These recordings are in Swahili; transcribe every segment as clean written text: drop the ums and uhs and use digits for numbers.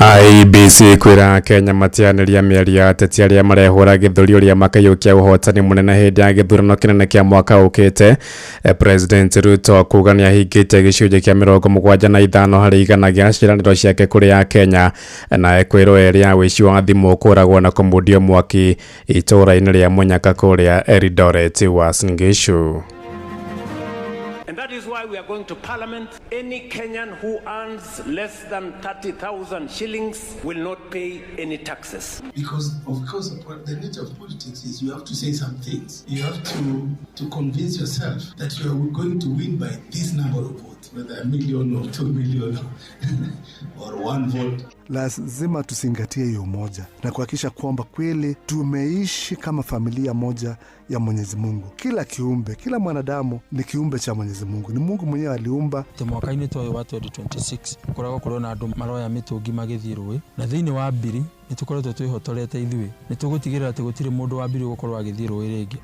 IEBC kwira Kenya matianĩria mĩario ya ateti arĩa marehũra gĩthũri ũrĩa makayũkia ũhotani mũnene hĩndĩ ya gĩthurano kĩnene kĩa mwaka ũkĩte. President Ruto kuuga nĩahingĩte gĩcunjĩ kĩa 75% harĩ igana gĩa ciĩranĩro ciake kũrĩ Akenya, na ekwĩrwo erĩ a wĩici wa thimũ kũragwo na kũmundio mwaki itũũra-inĩ rĩa Munyaka kũrĩa Eldoret Uasin Gishu. And that is why we are going to Parliament. Any Kenyan who earns less than 30,000 shillings will not pay any taxes. Because, of course, the nature of politics is you have to say some things. You have to convince yourself that you are going to win by this number of votes, whether 1 million or 2 million or 1 vote. Lazima tuzingatie hiyo moja na kuhakikisha kwamba kweli tumeishi kama familia moja ya Mwenyezi Mungu. Kila kiumbe, kila mwanadamu ni kiumbe cha Mwenyezi Mungu. Ni Mungu mwenyewe aliumba. Mwaka-inĩ toyo wa 2026 kukoragwo korwo na andũ maroya mĩtũngi magĩthiĩ rũĩ, na thĩinĩ wa mbiri nĩtũkoretwo twĩhotorete ithuĩ. Nĩtũgũtigĩrĩra atĩ gũtirĩ mũndũ wa mbiri gũkorwo agĩthiĩ rũĩ rĩngĩ.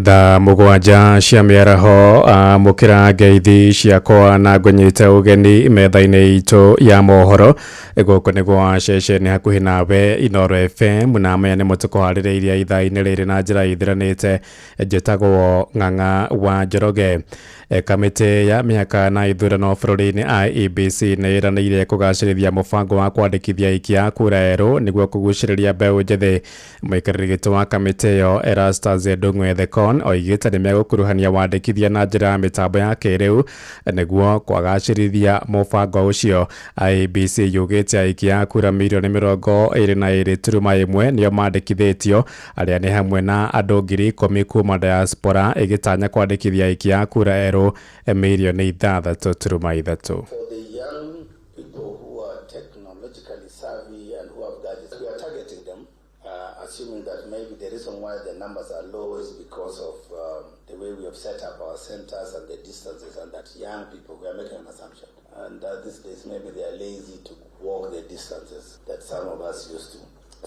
Tha mũgwanja cia mĩaraho mũkĩra ngeithi ciakwa na ngũnyĩte ũgeni metha-inĩ itũ ya mohoro gũkũ nĩguo ceceni hakuhĩ nawe Inooro FM, na maya nĩ mũtũkũharĩrĩirie ithaa-inĩ rĩrĩ na njĩra ithiranĩte. Njĩtagwo Ng'ang'a wa Njoroge. Kamĩtĩ ya mĩhaka na ithurano bũrũri-inĩ IEBC nĩĩranĩire kũgacĩrithia mũbango wa kwandĩkithia aikia a kura erũ nĩguo kũgucĩrĩria mbeũ njĩthĩ. Mũikarĩri gĩtĩ wa kamĩtĩ ĩyo Erastus Ndung'u Thekon oigĩte nĩmegũkuruhania wandĩkithia na njĩra ya mĩtambo ya kĩrĩu nĩguo kwagacĩrithia mũbango ũcio. IEBC yugĩte aikia a kura mirioni 22.1 nĩo mandĩkithĩtio, arĩa nĩ hamwe na andũ 10,000 kuma diaspora, ĩgĩtanya kwandĩkithia aikia a kura erũ mirioni 6.3. Assuming that maybe the reason why the numbers are low is because of the way we have set up our centers and the distances, and that young people, we are making an assumption, and these days maybe they are lazy to walk the distances that some of us used to.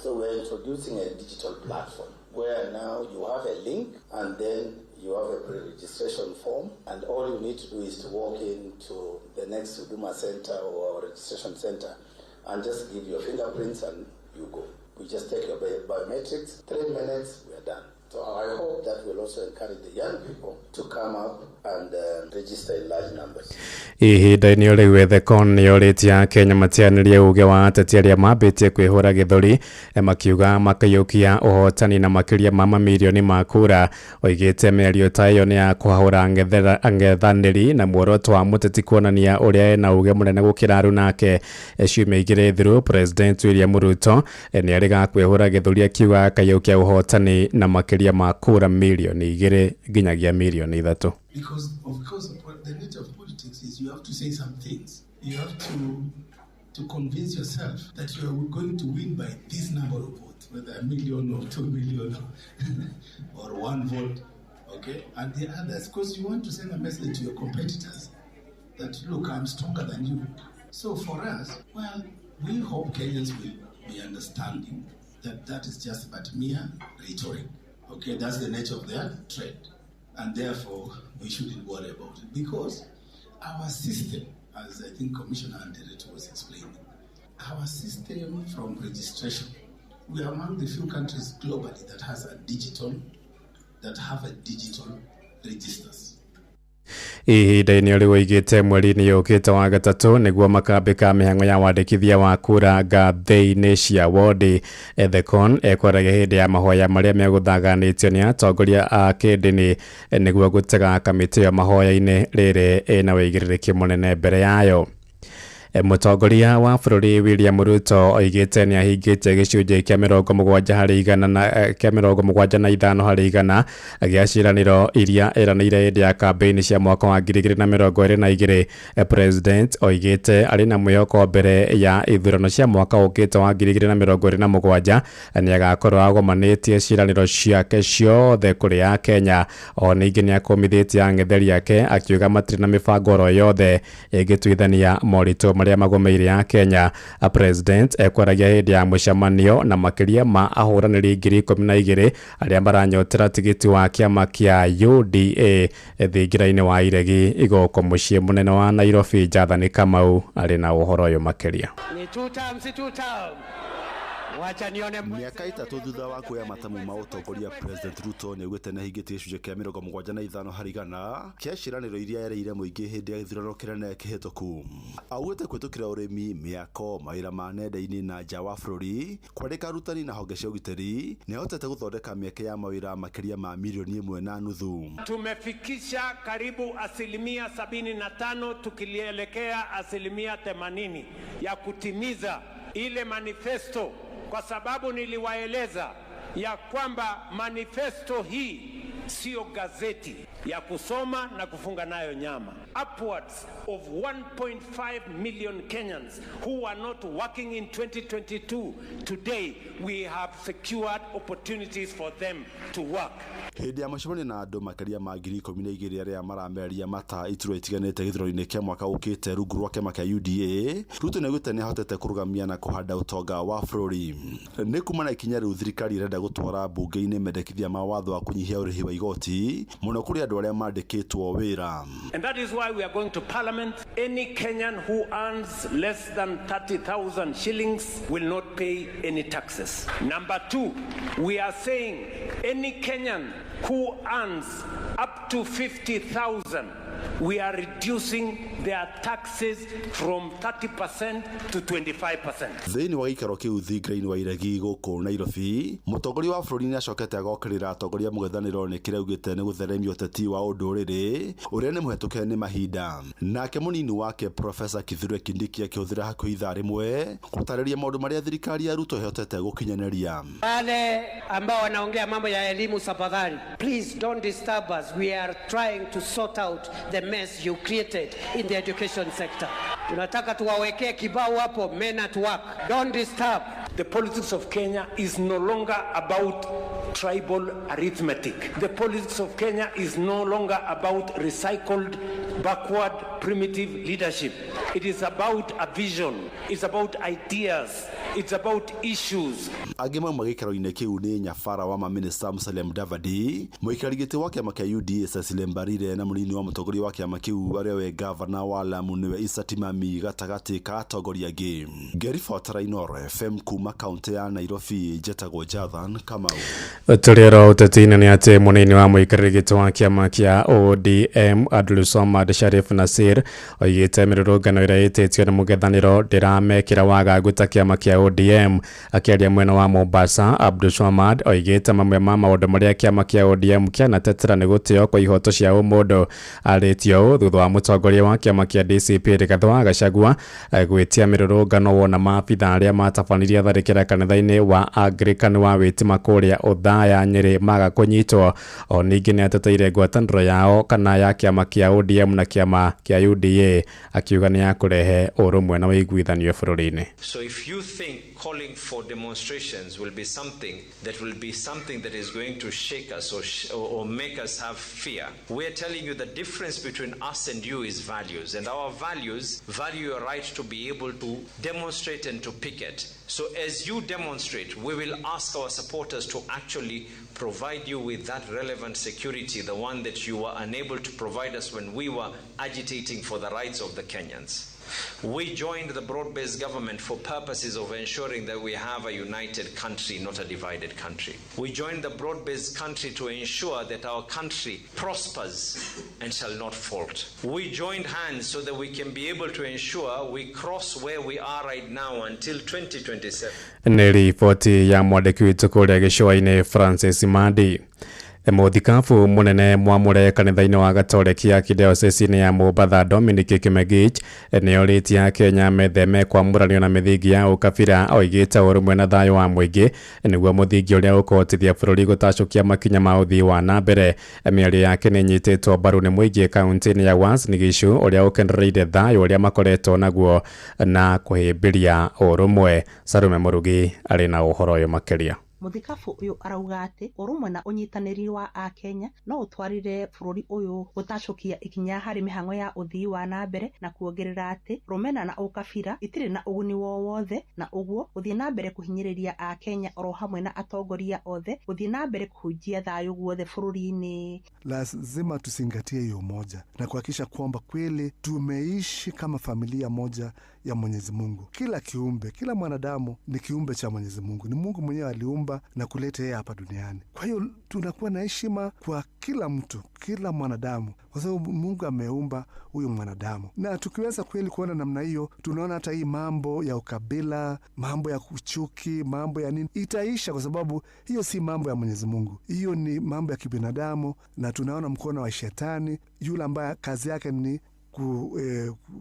So we're introducing a digital platform where now you have a link and then you have a pre-registration form, and all you need to do is to walk into the next Huduma center or registration center and just give your fingerprints and you go. We just take your biometrics, 3 minutes, we are done. So I hope that will also encourage the young people to come up and register in large numbers. Ihinda-inĩ rĩu Thekon nĩorĩtie Kenya matianĩrie uge wa ateti arĩa mambĩtie kwĩhũra gĩthũri makiuga makayũkia ũhotani na makĩria ma mamirioni ma kura. Oigĩte mĩario ta ĩyo nĩ ya kũhahũra ang'ethanĩri na muoroto wa mũteti kuonania ũrĩa ena uge mũnene gũkĩra arũ nake. Ciumia igĩrĩ through President William Ruto nĩarĩga kwĩhũra gĩthũri akiuga akayũkia ũhotani na makĩria ma kura milioni 2 nginyagia milioni 3. Because, of course, the nature of politics is you have to say some things. You have to convince yourself that you are going to win by this number of votes, whether 1 million or 2 million or 1 vote, okay? And the others, because you want to send a message to your competitors that, look, I'm stronger than you. So for us, well, we hope Kenyans will be understanding that that is just but mere rhetoric, okay? That's the nature of their trade. And therefore, we shouldn't worry about it, because our system, as I think Commissioner Anderetu was explaining, our system from registration, we are among the few countries globally that have a digital registers. Ihinda-inĩ rĩu oigĩte mweri-inĩ ũkĩte wa gatatũ nĩguo makambĩka mĩhang'o ya wandĩkithia wa kura ngathĩ-inĩ cia wondi. Thekon ekwaragia hĩndĩ ya mahoya marĩa megũthaganĩtio nĩ atongoria a kĩndini nĩguo gũtega kamĩtĩ ĩyo mahoya-inĩ rĩrĩ ĩna wĩigĩrĩrĩki mũnene mbere yayo. Mũtongoria wa bũrũri William Ruto oigĩte nĩahingĩte gĩcunjĩ kĩa 75% gĩa ciĩranĩro iria eranĩire hĩndĩ ya kambĩini cia mwaka wa 2022. President oigĩte arĩ na mwĩhoko mbere ya ithurano cia mwaka ũkĩte wa 2027 nĩagakorwo agomanĩtie ciĩranĩro ciake ciothe kũrĩ Akenya. O ningĩ nĩakũmithĩtie ang'etheri ake akiuga matirĩ na mĩbango oro yothe ĩngĩtuithania moritũ maria magomeire ya Kenya. President ekwaragia hindi ya mucemanio na makiria ma ahuraniri 12,000 aria maranyotera tigiti wa kiama kia UDA thingiraini wa iregi igoko mucii munene wa Nairobi. Jathani Kamau ari na uhoro uyu makiria. Ni two term. Wacha nione miaka itatu thutha wa kuoya matamu ma utongoria President Ruto ni gwete na hingite gicunje kia 75 harĩ igana kia ciraniro iria yereire muingi hindi ya githurano kinene kihituku. Augite kwitukira urimi, miako, mawira ma nenda-ini na nja wa bururi, kwandika arutani na honge cia ugitiri ni hotete guthondeka mieke ya mawira makiria ma milioni 1.5. Tumefikisha karibu 75% tukilielekea 80% ya kutimiza ile manifesto, kwa sababu niliwaeleza ya kwamba manifesto hii sio gazeti ya kusoma na kufunga nayo nyama. Upwards of 1.5 million Kenyans who are not working in 2022, today we have secured opportunities for them to work. Hindi ya macemania na andu makiria ma 12,000 aria marameria mata iturwa itiganite githurano-ini kia mwaka ukite rungu rwa kiama kia UDA. Ruto nĩaugĩte nĩahotete kũrũgamia na kũhanda ũtonga wa bũrũri. Nĩ kumana ikinya rĩu thirikari irenda gũtwara mbunge-inĩ mendekithia ma watho wa kũnyihia ũrĩhi wa igoti mũno kũrĩ andũ arĩa mandĩkĩtwo wĩra. And that is why we are going to parliament. Any Kenyan who earns less than 30,000 shillings will not pay any taxes. Number 2, we are saying any Kenyan who earns up to 50,000, we are reducing their taxes from 30% to 25%. Thĩinĩ wa gĩikaro kĩu thingira-inĩ wa iregi gũkũ Nairobi, mũtongoria wa bũrũri nĩacokete agokĩrĩra atongoria mũng'ethanĩro nĩ kĩrĩa augĩte nĩ gũtheremia ũteti wa ũndũrĩrĩ ũrĩa nĩ mũhetũke nĩ mahinda. Nake mũnini wake Profesa Kithure Kindiki akĩhũthĩra hakuhĩ ithaa rĩmwe gũtarĩria maũndũ marĩa thirikari ya Ruto ĩhotete gũkinyanĩria. Wale ambao wanaongea mambo ya elimu, tafadhali, please don't disturb us. We are trying to sort out the mess you created in the education sector. Tunataka tuwawekee kibao hapo, men at work. Don't disturb. The politics of Kenya is no longer about tribal arithmetic. The politics of Kenya is no longer about recycled, backward, primitive leadership. It is about a vision. It's about ideas. It's about issues. Angĩ mauma gĩikaro-inĩ kĩu nĩ nyabara wa maminista Musalia Mudavadi, mũikari gĩtĩ wa kĩama kĩa UDA Cecily Mbarire na mũnini wa mũtongoria wa kĩama kĩu arĩa we gavana wa Lamu nĩwe Issa Timami gatagatĩ ka atongoria angĩ. Ngĩribotera Inooro FM kuma kaunti ya Nairobi, njĩtagwo Jathan Kamau. Tũrĩro ũteti-inĩ nĩ atĩ mũnini wa mũikarĩri gĩtĩ wa kĩama kĩa ODM Abdulswamad Sharif Nassir oigĩte mĩrũrũngano ĩrĩa ĩtĩtio nĩ mũng'ethanĩro ndĩramekĩra wagagu ta kĩama kĩa ODM. Akĩaria mwena wa Mombasa, Abdulswamad oigĩte mamwe ma maũndũ marĩa kĩama kĩa ODM kĩanatetera nĩ gũtĩo kwa ihoto cia ũmũndũ. Arĩtio thutha wa mũtongoria wa kĩama kĩa DCP Rigathi wa Gachagua gwĩtia mĩrũrũngano wona maabitha arĩa matabanirie tharĩkĩra kanitha-inĩ wa Anglican wa Wĩtima kũrĩa Othaya Nyĩrĩ maga kũnyitwo. O ningĩ nĩ ateteire ngwatanĩro yao kana ya kĩama kĩa ODM na kĩama kĩa UDA, akiuga nĩ ya kũrehe ũrũmwe na ũiguithanio bũrũri-inĩ. So if you think calling for demonstrations will be something that is going to shake us or make us have fear, we are telling you the difference between us and you is values, and our values value your right to be able to demonstrate and to picket. So as you demonstrate, we will ask our supporters to actually provide you with that relevant security, the one that you were unable to provide us when we were agitating for the rights of the Kenyans. We joined the broad-based government for purposes of ensuring that we have a united country, not a divided country. We joined the broad-based country to ensure that our country prospers and shall not fault. We joined hands so that we can be able to ensure we cross where we are right now until 2027. Nĩ riboti ya mwandĩki witũ kũrĩa gĩcũa-inĩ Francis Mandi. Mũthikabu mũnene mwamũre kanitha-inĩ wa Gatoreki ya kĩdiocese-inĩ ya Mombatha Dominic Kimengich nĩorĩtie Kenya metheme kwamũranio na mĩthingi ya ũkabira, oigĩte ũrũmwe na thayũ wa mũingĩ nĩguo mũthingi ũrĩa ũkũhotithia bũrũri gũtacũkia makinya ma ũthii wa na mbere. Mĩario yake nĩ ĩnyitĩtwo mbaru nĩ mũingĩ kaunti-inĩ ya Uasin Gishu ũrĩa ũkenereire thayũ ũrĩa makoretwo naguo na kũhĩmbĩria ũrũmwe. Sarume Mũrugi arĩ na ũhoro ũyũ makĩria. muthikabu uyu arauga ati urumwe na unyitaniri wa Akenya no utwarire bururi uyu gutacukia ikinya hari mihango ya uthii wa na mbere na kuongerera ati rumena na ukabira itire na uguni wothe na uguo uthii na mbere kuhinyiriria Akenya oro hamwe na atongoria othe uthii na mbere kuhujia thayu guothe bururi-ini. Lazima tusingatie hiyo moja na kuhakikisha kwamba kweli tumeishi kama familia moja ya Mwenyezi Mungu. Kila kiumbe, kila mwanadamu ni kiumbe cha Mwenyezi Mungu. Ni Mungu mwenyewe aliumba na kuleta yeye hapa duniani. Kwa hiyo tunakuwa na heshima kwa kila mtu, kila mwanadamu, kwa sababu Mungu ameumba huyo mwanadamu. Na tukiweza kweli kuona namna hiyo, tunaona hata hii mambo ya ukabila, mambo ya kuchuki, mambo ya nini itaisha, kwa sababu hiyo si mambo ya Mwenyezi Mungu. Hiyo ni mambo ya kibinadamu, na tunaona mkono wa shetani yule ambaye kazi yake ni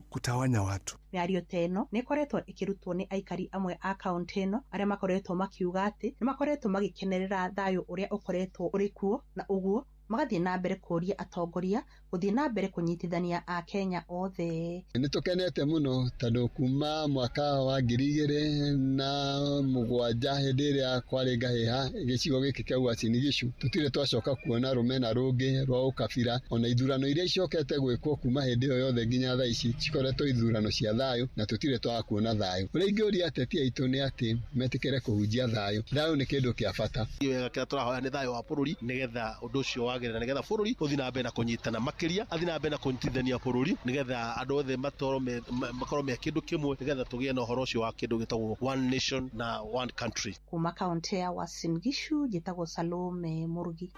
kutawanya watu. Miario teno ni koretwo ikirutwo ni aikari amwe a kaunti ino aria makoretwo makiuga ati ni makoretwo magikenerera thayu uria ukoretwo uri kuo na uguo magathie na mbere kuria atongoria guthie na mbere kunyitithania Akenya othe. Nitukenete muno tondu kuma mwaka wa 2007 hindi iria kwari ngahiha gicigo giki kia Uasin Gishu tutire twacoka kuona rumena rungi rwa ukabira ona ithurano iria icokete gwikwo kuma hindi iyo yothe nginya thaa ici cikoretwo ithurano cia thayu na tutire twa kuona thayu. Uria ingiuria ateti aitu ni ati metikire kuhunjia thayu. Thayu ni kindu kia bata. Iyo kia turahoya ni thayu wa bururi nigetha undu ucio wagirira nigetha bururi uthi na mbere na kunyitana makiria athi na mbere na kunyitithania bururi nigetha andu othe makorwo me kindu kimwe nigetha tugie na uhoro ucio wa kindu gitagwo one nation na one country. Kuma kaunti ya Uasin Gishu jitagwo Salome Murugi.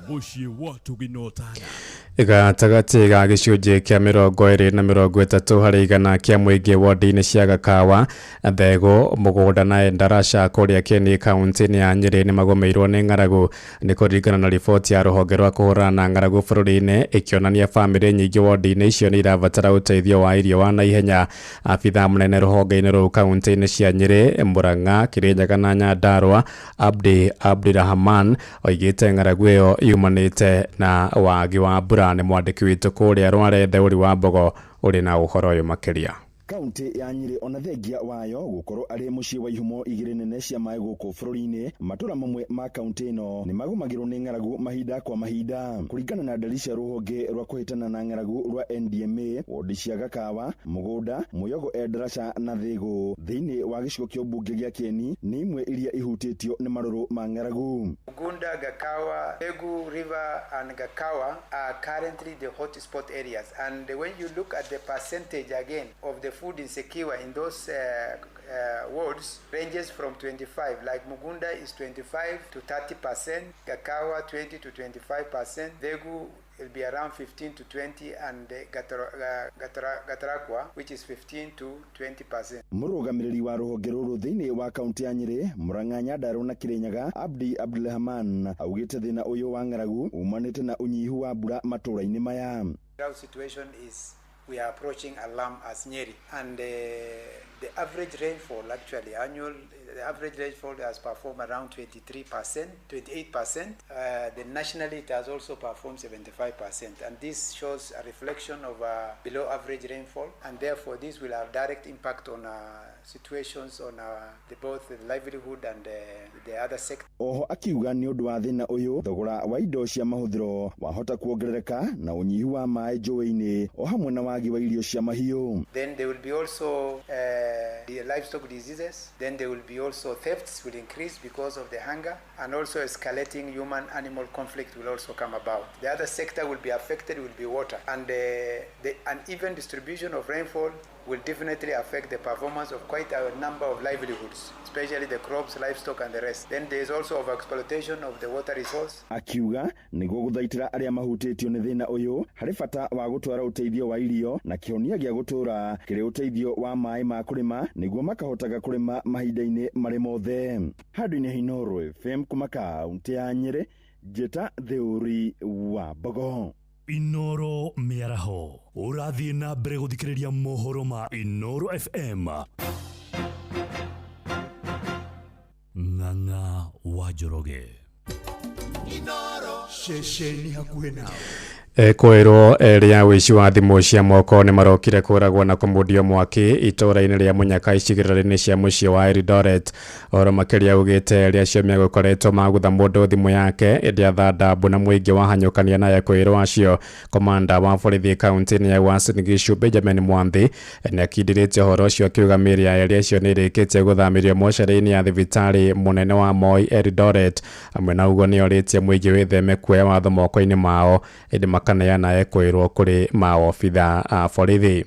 Muciĩ watu ginotana Gatagatĩ ga gĩcunjĩ kĩa 20-30 harĩ igana kĩa mũingĩ wodi-inĩ cia Gakawa, Thegũ, Mũgũnda na Endarasha kũrĩa Kieni kaunti-inĩ ya Nyĩrĩ nĩ magũmĩirwo nĩ ng'aragu. Nĩ kũringana na riboti ya rũhonge rwa kũhũrana na ng'aragu bũrũri-inĩ ĩkĩonania bamĩrĩ nyingĩ wodi-inĩ icio nĩ irabatara ũteithio wa irio wa naihenya. Abitha mũnene rũhonge-inĩ rũu kaunti-inĩ cia Nyĩrĩ, Murang'a, Kirinyaga na Nyandarua, Abdirahman oigĩte ng'aragu ĩyo yumanĩte na wagi wa mbura. Nĩ mwandĩki witũ kũrĩa Rwarethe ũrĩ wa Mbogo ũrĩ na ũhoro ũyũ makĩria. Kaunti ya Nyĩrĩ ona thengia wayo gukorwo ari muciĩ wa ihumo igĩrĩ nene cia maĩ gũkũ bũrũri-inĩ, matũra mamwe ma kaunti ĩno nĩ magũmagĩrwo nĩ ng'aragu mahinda kwa mahinda. Kũringana na ndari cia rũhonge rwa kũhĩtana na ng'aragu rwa NDMA, wodi cia Gakawa, Mũgũnda, Mũyogo, Endarasha na Thĩgũ thĩinĩ wa gĩcigo kĩa ũmbunge gĩa Kieni nĩ imwe iria ihutĩtio nĩ marũrũ ma ng'aragu. Mũgũnda, Gakawa, Thĩgũ River and Gakawa are currently the hotspot areas, and when you look at the percentage again of the food insecure in those wards ranges from 25, like Mugunda is 25 to 30%, Gakawa 20 to 25%, Thegũ will be around 15 to 20, and Gatarakwa, which is 15 to 20%. Mũrũgamĩrĩri wa rũhonge rũrũ thĩinĩ wa kaunti ya Nyĩrĩ, Murang'a, Nyandarua na Kirinyaga, Abdirahman augĩte thĩna ũyũ wa ng'aragu umanĩte na ũnyihu wa mbura matũra-inĩ maya. Drought situation is we are approaching alarm as Nyeri, and the average rainfall actually annual, the average rainfall has performed around 23%, 28%. Nationally it has also performed 75%, and this shows a reflection of below average rainfall, and therefore this will have direct impact on situations on both the livelihood and the other sector. Oho akiuga ni ũndũ wa thĩna ũyũ thogora wa indo cia mahũthĩro wahota kuongerereka na unyihu wa maĩ njũĩ-inĩ o hamwe na wagi wa irio cia mahiũ. Then there will be also the livestock diseases, then there will be also thefts will increase because of the hunger, and also escalating human-animal conflict will also come about. The other sector will be affected will be water, and the uneven distribution of rainfall will definitely affect the performance of quite a number of livelihoods, especially the crops, livestock and the rest. Then there is also overexploitation of the water resource. Akiuga nĩguo gũthaitĩra arĩa mahutĩtio nĩ thĩna ũyũ harĩ bata wa gũtwara ũteithio wa irio na kĩhonia gĩa gũtũra kĩrĩ ũteithio wa maĩ ma kũrĩma nĩguo makahotaga kũrĩma mahinda-inĩ marĩ mothe. Handũ-inĩ Hinoro FM kuma kaunti ya Nyĩrĩ, Njĩta Thĩũri wa Mbogo. Inoro Mĩaraho ũrathiĩ na mbere gũthikĩrĩria mohoro ma Inoro FM. Ng'ang'a wa Njoroge Inoro Shesheni hakuhĩ nawe. Kwero ria wici wa thimu cia moko ni marokire kuragwo na kumudio mwaki itora-ini ria Munyaka icigiriro-ini cia mucii wa Eldoret. Oro makiria ugite ria cio megukoretwo magutha mundu thimu yake iria thanda na mwingi wahanyukania naye kwiro acio. Komanda wa borithi kaunti-ini ya Uasin Gishu Benjamin Mwanthi ni akindiritie horo ucio akiuga mĩĩrĩ ya eri acio ni irikitie guthamirio mocarĩ-ini ya thibitari munene wa Moi Eldoret. Amwe na uguo ni oritie mwingi witheme kuoya watho moko-ini mao kaneana ekwirwo kuri maobitha a borithi.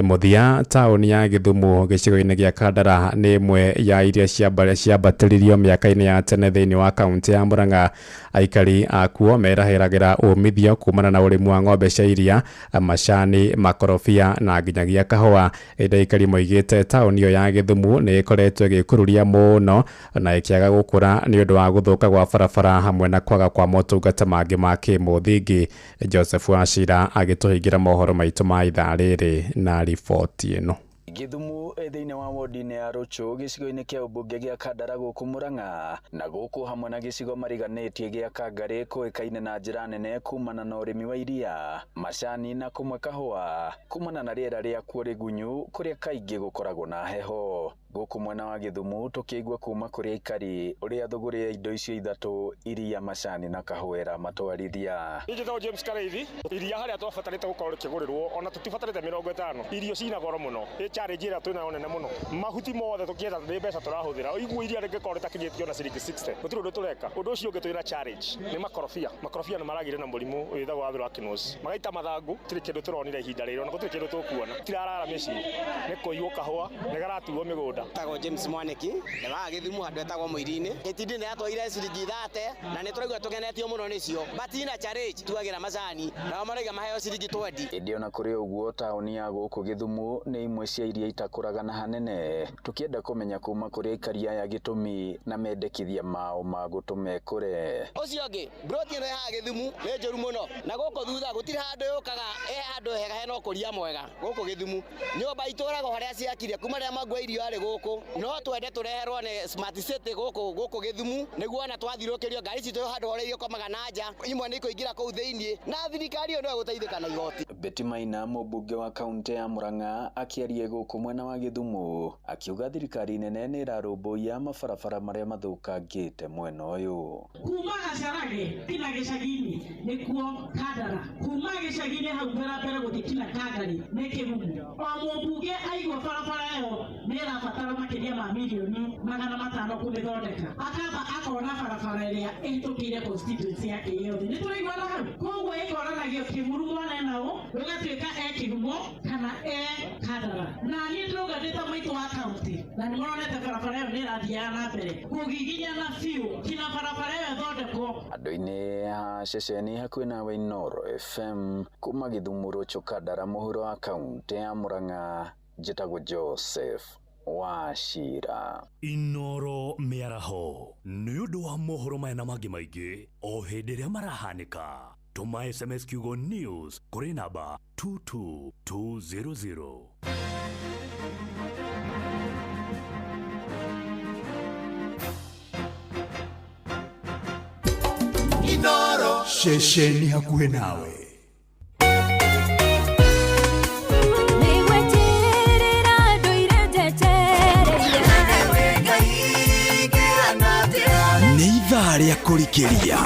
Muthia tauni ya Githumu gicigo-ini gia Kandara ni imwe ya iria ciambatĩririo mĩaka-inĩ ya tene thĩinĩ wa kaunti ya Murang'a. Aikari akuo merahĩragĩra umithio kumana na ũrĩmi wa ng'ombe cia iria, macani, makorobia na nginyagia kahũa. Ĩndĩ aikari moigĩte tauni ĩyo ya Githumu nĩ ĩkoretwo ĩgĩkururia mũno na ĩkĩaga gũkũra nĩ ũndũ wa gũthũka gwa barabara hamwe na kwaga kwa motungata mangĩ ma kĩmũthingi. Joseph Wachira agĩtũhingĩra mohoro maitũ ma ithaa rĩrĩ na riboti ĩno. Githumu thĩinĩ wa wodi-inĩ ya Rocho gĩcigo-inĩ kĩa ũmbunge gĩa Kandara gũkũ Murang'a na gũkũ hamwe na gĩcigo mariganĩtie gĩa Kangarĩ kũĩkaine na njĩra nene kumana na ũrĩmi wa iria, macani na kũmwe kahũa kumana na rĩera rĩa kuo rĩgunyu kũrĩa kaingĩ gũkoragwo na heho. Gũkũ mwena wa Githumu tũkĩigua kuma kũrĩ aikari ũrĩa thũgũrĩ ya indo icio ithatũ, iria, macani na kahũa ĩramatwarithia. Njĩtagwo James Kareithi, iria harĩa twabatarĩte gũkorwo rĩkĩgũrĩrwo ona tũtibatarĩte 50, irio cina goro mũno. Challenge ĩrĩa twĩnayo nene mũno, mahuti mothe tũkĩenda nĩ mbeca tũrahũthĩra, igua iria rĩngĩkorwo rĩtakinyĩtio ona ciringi 60 gũtirĩ ũndũ tũreka. Ũndũ ũcio ũngĩ twĩna challenge nĩ makorobia nĩ maragire na mũrimũ wĩtagwo wa Anthracnose, magaita mathangũ, tũtirĩ kĩndũ tũronire ihinda rĩrĩ, ona gũtirĩ kĩndũ tũkuona, tirarara mĩciĩ, nĩ kũiywo kahũa nĩ garatuo mĩgũnda. Tagwo James Mwaniki nĩ wa Githumu handũ etagwo Mũirini, gĩtindi nĩ atwaire ciringi 30 na nĩ tũraigua tũgenetio mũno nĩcio, batina challenge tuagĩra macani nao maraiga maheo ciringi 20. Ĩndĩ ona kũrĩ ũguo taũni ya gũkũ Githumu nĩ imwe cia iria itakũraga na hanene, tukienda kumenya kuma kuri aikari aya gĩtũmi na mendekithia mao ma gũtũma kũre. Ũcio ũngĩ broti ĩno ya Githumu nĩ njũru mũno na gũkũ thutha gũtirĩ handũ yũkaga handũ hega hena ũkũria mwega gũkũ Githumu. Nyũmba itũragwo harĩa ciakire kuma rĩa mangua irio arĩ gũkũ, no twende tũreherwo nĩ smart city gũkũ Githumu nĩguo ona twathirũkĩrio ngari citũ handũ horĩa ikomaga na nja, imwe nĩ ikũingĩra kũu thĩinĩ na thirikari ĩyo no ĩgũteithĩka na igoti. Betty Maina mũmbunge wa kaunti ya Murang'a akĩaria gũkũ mwena wa Githumu akiuga thirikari nene nĩ ĩrarũmbũiya mabarabara marĩa mathũkangĩte mwena ũyũ. Kuma Gacarage kinya gĩcagi-inĩ nĩkuo Kandara, kuma gĩcagi-inĩ hau mbere gũthiĩ kinya Kangarĩ nĩ Kĩgumu. O mũmbunge aigua barabara ĩyo nĩ ĩrabatara makĩria ma milioni 500 kũmĩthondeka, akamba akona barabara ĩrĩa ĩhĩtũkĩire constituency yake yothe. Nĩ tũraiguana hau, koguo ĩkoranagio Kĩmuru mwena ĩno ũgatuĩka Kĩgumo kana Kandara. Na niĩ ndĩrauga ndĩ ta maitũ wa kaunti na nĩ mũronete barabara ĩyo nĩ ĩrathiaga na mbere kũgiginyana biũ kinya barabara ĩyo ĩthondekwo. Andũ-inĩ ha ceceni hakuhĩ nawe Inoro FM kuma Githumu Rocho Kandara mũhuro wa kaunti ya Murang'a, njĩtagwo Joseph Wachira. Inoro mĩaraho nĩ ũndũ wa mohoro maya na mangĩ maingĩ o hĩndĩ ĩrĩa marahanĩka. Tũma SMS kiugo news kũrĩ namba 22200. Inoro shesheni hakuhĩ nawe. Nĩ ithaa rĩa kũrikĩria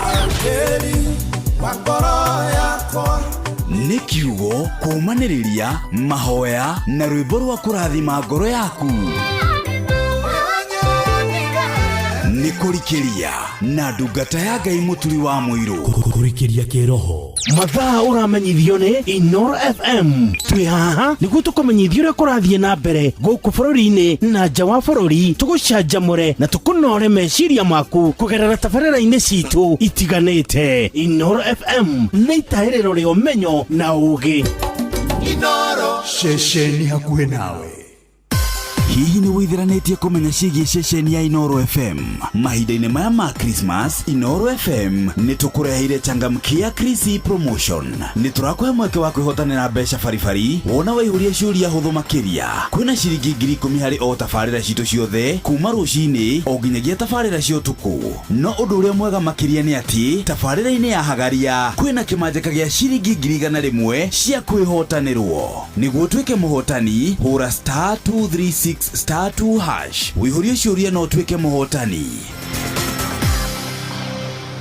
nĩ kiugo kũmanĩrĩria mahoya na rwĩmbo rwa kũrathima ngoro yaku. Nĩ kũrikĩria na ndungata ya Ngai mũturi wa mũirũ. Kũrikĩria kĩroho mathaa ũramenyithio nĩ Inoro FM. Twĩ haha nĩguo tũkũmenyithia ũrĩa kũrathiĩ na mbere gũkũ bũrũri-inĩ na nja wa bũrũri, tũgũcanjamũre na tũkũnore meciria maku kũgerera tabarĩra-inĩ citũ itiganĩte. Inoro FM nĩ itaĩrĩro rĩa ũmenyo na ũũgĩ. Inoro shesheni hakuhĩ nawe. hihi ni withiranetie kumenya ciĩgiĩ ceceni ya Inoro FM mahinda-inĩ maya ma Christmas? Inoro FM nĩ tũkũreheire changamkia Chrissy promotion. Nĩ tũrakũhe mweke wa kwĩhotanĩra mbeca baribari wona waihũria ciũria hũthũ makĩria. Kwĩna ciringi 10,000 harĩ o tabarĩra citũ ciothe kuma rũcinĩ o nginyagia tabarĩra cia ũtukũ. No ũndũ ũrĩa mwega makĩria nĩ atĩ tabarĩra-inĩ ya Hagaria kwĩna kĩmanjĩka gĩa ciringi 100,000 cia kwĩhotanĩrwo. Nĩguo tuĩke mũhotani hũra *236*2# wĩihũrie ciũria no tuĩke mũhotani.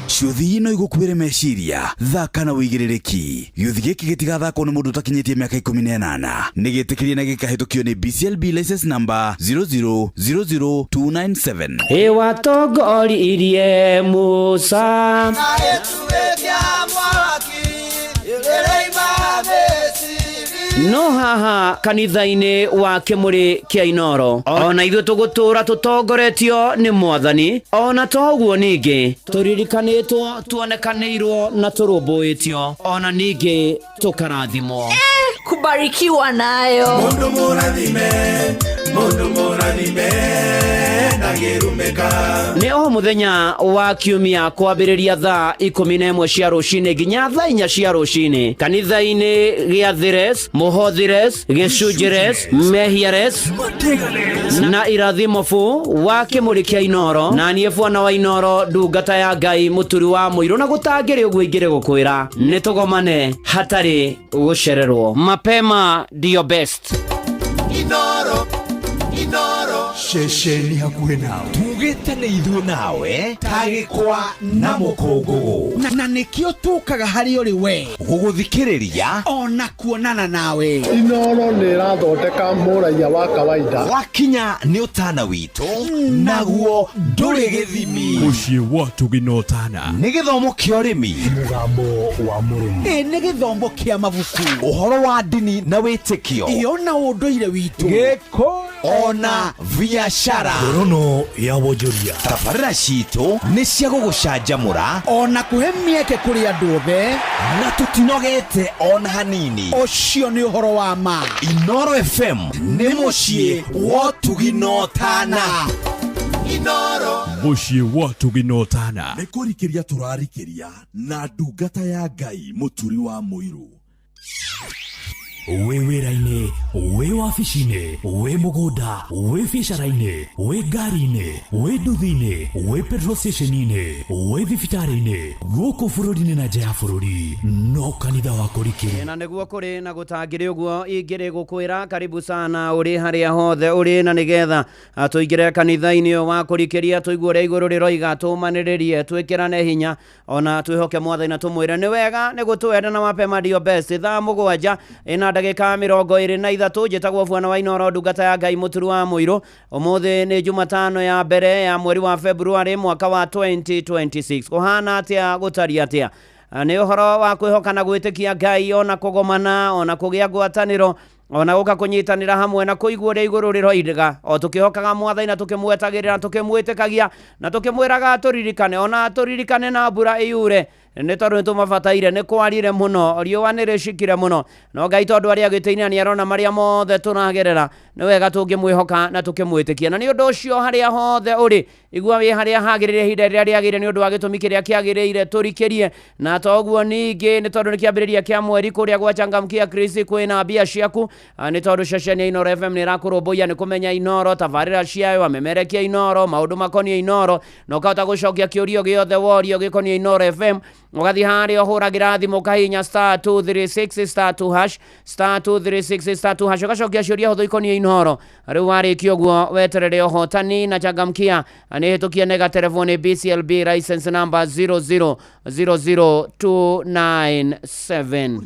Ciũthi ino igũkuĩre meciria, thaka na wĩigĩrĩrĩki. Gĩũthi gĩkĩ gĩtigathakwo nĩ mũndũ ũtakinyĩtie mĩaka 18. Nĩ gĩtĩkĩrie na gĩkahĩtũkio nĩ BCLB license number 0000297. Watongoririe Musa no haha kanitha-inĩ wa Kĩmũrĩ kĩa Inoro ona ithuĩ tũgũtũra tũtongoretio nĩ Mwathani, ona toguo ningĩ tũririkanĩtwo, tuonekanĩirwo na tũrũmbũĩtio, ona ningĩ tũkarathimwo. Kubarikiwa nayo mundu mũrathime ndagĩrumĩka. Nĩ o mũthenya wa kiumia kwambĩrĩria thaa 11 cia rũcinĩ nginya thaa 4 cia rũcinĩ kanitha-inĩ gĩa Thires, Mũhothires, Gĩcunjĩres, Mehiares na Irathimofu wa Kĩmũrĩ kĩa Inoro. Na niĩ bwana wa Inoro, ndungata ya Ngai mũturi wa mũirũ, na gũtangĩrĩ ũguo ingĩrĩ gũkwĩra nĩ tũgomane hatarĩ gũcererwo. Mapema ndio best. Inoro Shesheni hakuhĩ nawe tugĩte nĩ ithuĩ nawe tagĩkwa na mũkũngũgũ na nĩkĩo tũkaga harĩ ũrĩ we gũgũthikĩrĩria ona kuonana nawe. Inoro nĩ ĩrathondeka mũraia wa kawaida. Wakinya nĩ ũtana witũ naguo ndũrĩ gĩthimi. Mũciĩ wa Tũginotana nĩ gĩthomo kĩa ũrĩmi, mũgambo wa mũrũme, nĩ gĩthomo kĩa mabuku, ũhoro wa ndini na wĩtĩkio, ona ũndũire witũ, gĩko ona biashara, ngorono ya wonjoria. Tabarĩra citũ nĩ cia gũgũcanjamũra ona kũhe mĩeke kũrĩ andũ othe, na tũtinogete ona hanini. Ũcio nĩ ũhoro wa ma. Inoro FM nĩ mũciĩ wa Tũginotana. Inoro mũciĩ wa Tũginotana nĩ kũrikĩria tũrarikĩria na ndungata ya Ngai mũturi wa mũirũ. wĩ wĩra-inĩ, wĩ wabici-inĩ, wĩ mũgũnda, wĩ biacara-inĩ, wĩ ngari-inĩ, wĩ nduthi-inĩ, wĩ petrol station-inĩ, wĩ thibitarĩ-inĩ, gũkũ bũrũri-inĩ na nja ya bũrũri, no kanitha wa kũrikĩria. Na nĩguo kũrĩ na gũtangĩrĩ ũguo ingĩrĩ gũkwĩra karibu sana ũrĩ harĩa hothe ũrĩ, na nĩgetha tũingĩre kanitha-inĩ wa kũrikĩria, tũigue ũrĩa igũrũ rĩroiga, tũmanĩrĩrie, twĩkĩrane hinya, ona twĩhoke Mwathani na tũmwĩre nĩ wega nĩ gũtwenda na mapema ndio best. Thaa 7 ĩna ndagĩka 23 njĩtagwo bwana wa Inoro, ndungata ya Ngai mũturi wa mũirũ. Ũmũthĩ nĩ Jumatano ya mbere ya mweri wa Februari mwaka wa 2026. Kũhana atĩa, gũtari atĩa? Nĩ ũhoro wa kwĩhoka na gwĩtĩkia Ngai, ona kũgomana, ona kũgĩa ngwatanĩro, ona gũka kũnyitanĩra hamwe na kũigua ũrĩa igũrũ rĩroiga, o tũkĩhokaga Mwathani na tũkĩmwetagĩrĩra, tũkĩmwĩtĩkagia na tũkĩmwĩraga tũririkane, ona tũririkane na mbura ĩure, nĩ tondũ nĩtũmabataire, nĩ kwarire mũno, riũa nĩ rĩcikire mũno, no Ngai tondũ arĩa gĩtĩ-inĩ nĩ arona marĩa mothe tũragerera, nĩ wega tũngĩmwĩhoka na tũkĩmwĩtĩkia. Na nĩ ũndũ ũcio harĩa hothe ũrĩ, igua wĩ harĩa hagĩrĩire, ihinda rĩrĩa rĩagĩrĩire nĩ ũndũ wa gĩtũmi kĩrĩa kĩagĩrĩire, tũrikĩrie. Na toguo ningĩ nĩ tondũ nĩ kĩambĩrĩria kĩa mweri, kũrĩa gwa changamkia Chrissy kwĩna mbia ciaku, nĩ tondũ ceceni ya Inoro FM nĩ ĩrakũrũmbũiya nĩ kũmenya Inoro, tabarĩra ciayo, amemerekia Inoro, maũndũ makoniĩ Inoro, na ũkahota gũcokia kĩũrio gĩothe worio gĩkoniĩ Inoro FM, ũgathiĩ harĩa ũhũragĩra thimũ ũkahihinya *236*2#, *236*2#, ũgacokia ciũria hũthũ ikoniĩ Inoro. Rĩu warĩkia ũguo weterere ũhotani na changamkia, nĩ hĩtũkie nega telefoni BCLB license number 0000297.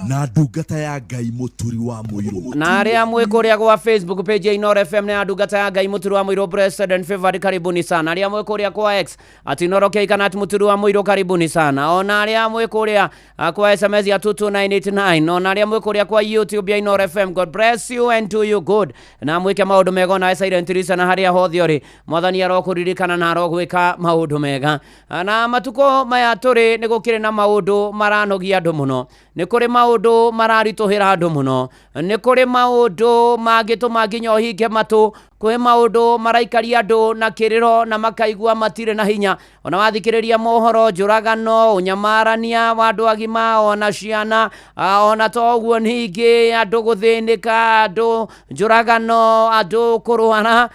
Na ndungata ya Ngai mũturi wa mũirũ. Na arĩa mwĩ kũrĩa gwa Facebook page ya Inoro FM na ndungata ya Ngai mũturi wa mũirũ, blessed and favored, karibuni sana. Arĩa mwĩ kũrĩa kwa X @Inoro K kana @mũturi wa mũirũ, karibuni. karibuni sana. Ona aria mwe kuria kwa SMS ya 22989, ona aria mwe kuria kwa YouTube ya Inoro FM. God bless you and do you good. Na mwike maundu mega na silent listen na haria hothi ori mwathani arokuririkana na arogwika maundu mega. Na matuko maya turi ni gukire na maundu maranogia andu muno, ni kuri maundu mararituhira andu muno, ni kuri maundu magituma nginya ohinge matu, kwe maundu maraikaria andu na kiriro na makaigua matire na hinya. Ona wathikiriria mohoro njuragano unyamarania wa andu agima ona ciana, ona toguo ningi andu guthinika, andu njuragano, andu kuruana,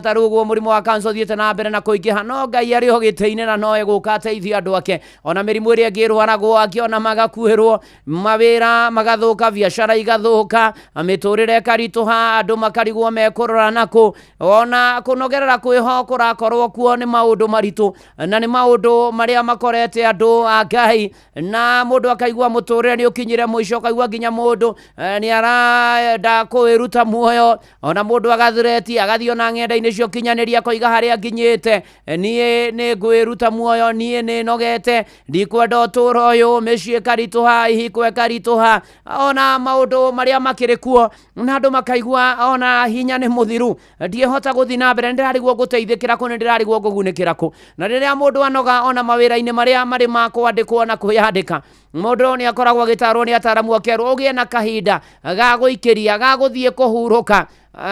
taruguo murimu wa kanso thiete na mbere na kuingiha. No Ngai ari ho giteine na no eguka ateithia andu ake. Ona mirimu iri ngirwaragwo akiona magakuhirwo, mawira magathuka, biashara igathuka, miturire karituha, andu makarigwo mekurora nako. Ona kunogerera kwiho kurakorwo kuo ni maundu maritu, na ni maundu maria makorete andu a Ngai, na mundu akaigua muturire ni ukinyire mwisho, akaigua nginya mundu ni arenda kwiruta muoyo. Ona mundu agathireti agathio na ng'enda-ini cio kinyaniria koiga haria nginyite, nie ni ngwiruta muoyo, nie ni nogete, ndikwenda uturo uyu, micii karituha, ihikwe karituha. Ona maundu maria makiri kuo na andu makaigua ona hinya ni muthiru, ndiehota guthi na mbere, ndirarigwo guteithikira ku, ndirarigwo gugunikira ku. Na riria mundu anoga ona mawira-ini maria mari ma kwandikwo na kuyandika, mundu ni akoragwo agitarwo ni ataramu akerwo ugie na kahinda ga guikiria, ga guthie kuhuruka,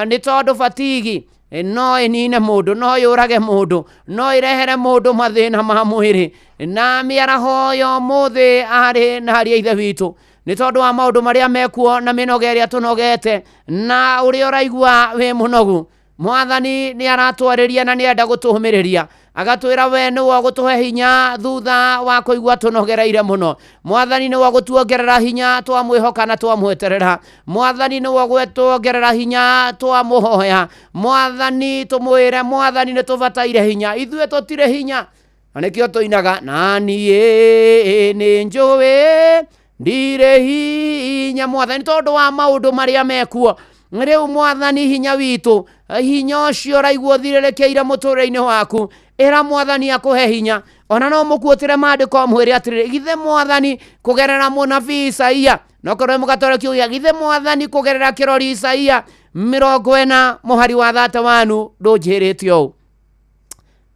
ni tondu fatigi no inine mundu, no yurage mundu, no irehere mundu mathina ma mwiri. Na miaraho yo muthi ari na haria ithe witu, ni tondu wa maundu maria mekuo na minoge iria tunogete, na uri uraigua we munogu. Mwathani ni aratwariria na ni enda gutumiriria, agatwira we ni wa gutuhe hinya thutha wa kuigua tunogereire muno. Mwathani ni wa gutuongerera hinya twamwihoka na twamweterera. Mwathani ni wa gutuongerera hinya twamuhoya. Mwathani tumwire Mwathani ni tubataire hinya, ithue tutire hinya, anikio tuinaga na nie ni njuwe ndire hinya. Mwathani tondu wa maundu maria mekuo riu, Mwathani hinya witu, hinya ucio raigwo thirerekeire muturire-ini waku, era Mwathani akuhe hinya. Ona no mukuotire mandiko mwire atiri, githe Mwathani kugerera munabii Isaia, no korwo mugatore kiugia, githe Mwathani kugerera kirori Isaia 40 muhari wa 31 ndunjirite u.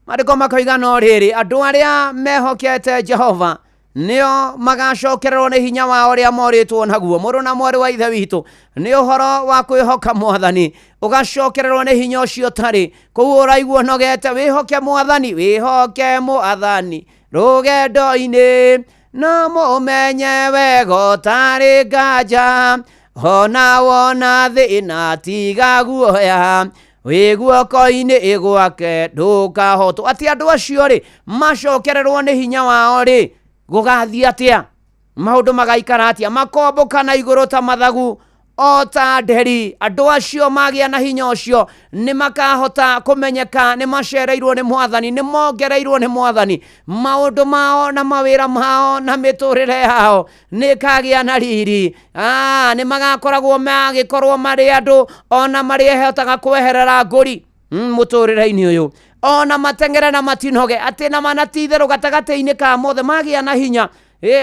Mandiko makoiga no riri, andu aria mehokete Jehova nio magacokererwo ni hinya wao ria moritwo naguo. Muru na mwari wa ithe witu, ni uhoro wa kwihoka Mwathani, ugacokererwo ni hinya ucio tari kou uraigwo nogete. Wihoke Mwathani, wihoke Mwathani rugendo-ini, na mumenye wega tari nganja, ona wona thina tiga guoya, wi guoko-ini igwake ndukahotwo. Ati andu acio ri macokererwo ni hinya wao ri gugathi atia, maundu magaikara atia, makomboka na iguru ta mathagu o ta nderi. Andu acio magia na hinya ucio ni makahota kumenyeka ni macereirwo ni Mwathani, ni mongereirwo ni Mwathani. Maundu mao na mawira mao na miturire yao ni kagia na riri. Ni magakoragwo magikorwo mari andu ona mari ehotaga kweherera nguri muturire-ini uyu, ona matengere na matinoge, ati na manatitherwo gatagati-ini ka mothe magia na hinya.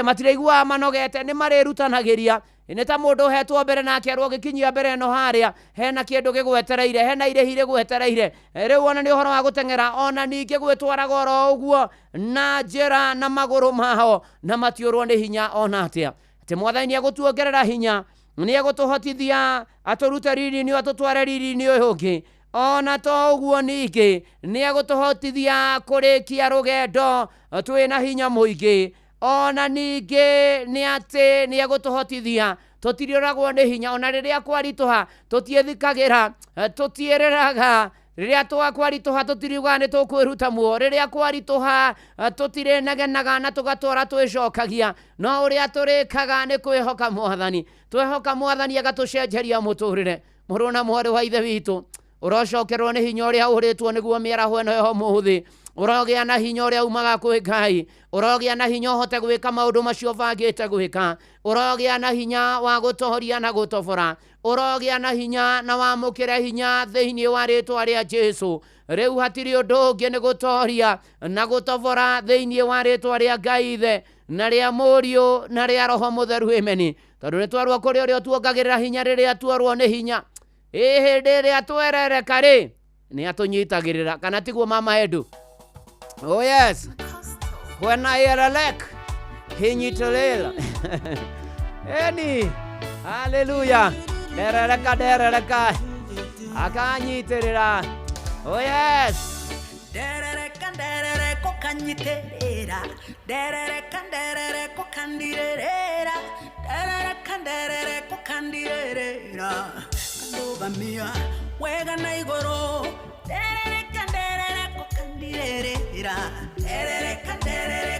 Matiraigua manogete, ni marirutanagiria. Ni ta mundu hetwo mbere na akerwo gikinyia mbere no haria hena kindu gigwetereire, hena irehi rigwetereire. Riu ona ni uhoro wa gutengera, ona ningi gwitwara goro uguo na njira na maguru mao, na matiurwo ni hinya ona atia. Ati Mwathani ni agutuongerera hinya, ni agutuhotithia aturute riri-ini, atutware riri-ini uyu ungi. Ona to uguo ningi ni agutuhotithia kurikia rugendo twina hinya muingi. Ona ningi ni ati ni agutuhotithia tutirioragwo ni hinya, ona riria kwarituha tutiethikagira, tutiereraga. Riria twakwarituha tutiriuga ni tukwiruta muo, riria kwarituha tutirenegenaga na tugatwara twicokagia. No uria turikaga ni kwihoka Mwathani, twehoka Mwathani agatucenjeria muturire. Muru na mwari wa ithe witu, urocokerwo ni hinya uria uritwo niguo miaraho ino yo muthi, urogea na hinya uria umaga kwi Ngai, urogea na hinya hote gwika maundu macio bangite gwika, urogea na hinya wa gutohoria na gutobora, urogea na hinya na wamukire hinya thiini wa ritwa ria Jesu. Riu hatiri undu ungi ni gutohoria na gutobora thiini wa ritwa ria Ngai Ithe na ria Muriu na ria Roho Mutheru. Ameni. Tondu ni twarwo kuri uria tuongagirira hinya riria twarwo ni hinya, hindi ria twerereka ri ni atunyitagirira, kana tiguo mama Edu? Oh yes, when I hear a lack hinyitolela eni hallelujah, derereka akanyitirira. Oh yes, derereka kokanyiterera, derereka kokandirera, derereka kokandirera, kandogamia wega na igoro, derereka kokandirera, derereka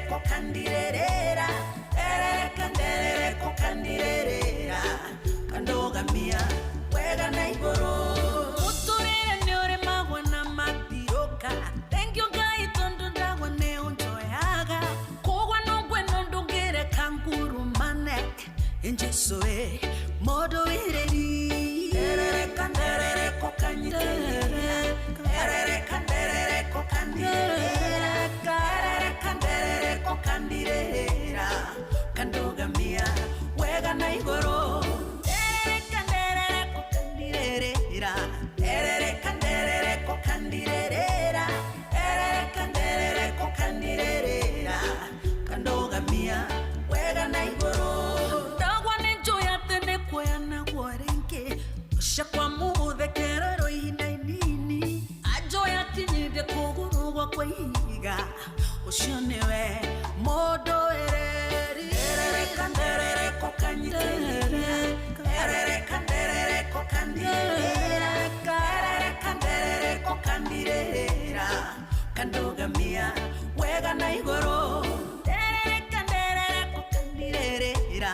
kokandirera, derereka kokandirera, kandogamia wega na igoro. Thank you guys, tondo ndagwa ne unjoyaga kogwa nongwe nondongere kanguru mane enjesoe modo ireri derere kokanyiterere derere kokandirera kandogamia wega na igoro derere kokandirera derere kokandirera kokandirera kandogamia wega na igoro ndagwa nenjoya tene kwena gwarenke shakwa mude kerero inainini ajoya tinyide kugurugwa kwiga ushonewe modo ereri kanderere kokanyiterere kokandirera kanderere kokandirera kandogamia wega na igoro kanderere kokandirera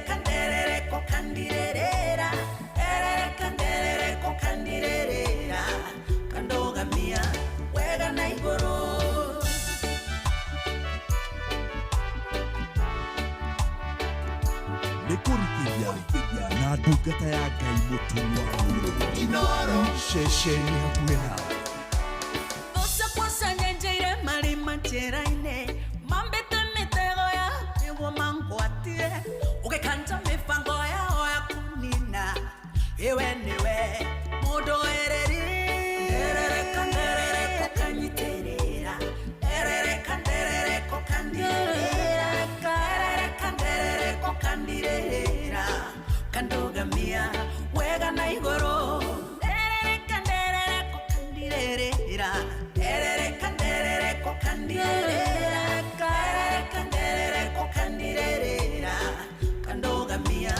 kanderere kokandirera kanderere kokandirera kandogamia wega na igoro. Nikurikiria na ndungata ya Ngai Mutumwa Inoro shesheni hakuhĩ nawe. Nyenjeire marima njĩra-inĩ mambĩte mĩtego ya nĩguo mangwatie ũgĩkanja mĩbango yao ya kũnina iwe nĩwe mũndũ ereri derere kokanyiterera derere kokandirera kandogamia wega na igoro derere kokandirera kanderere kokandirera kandogamia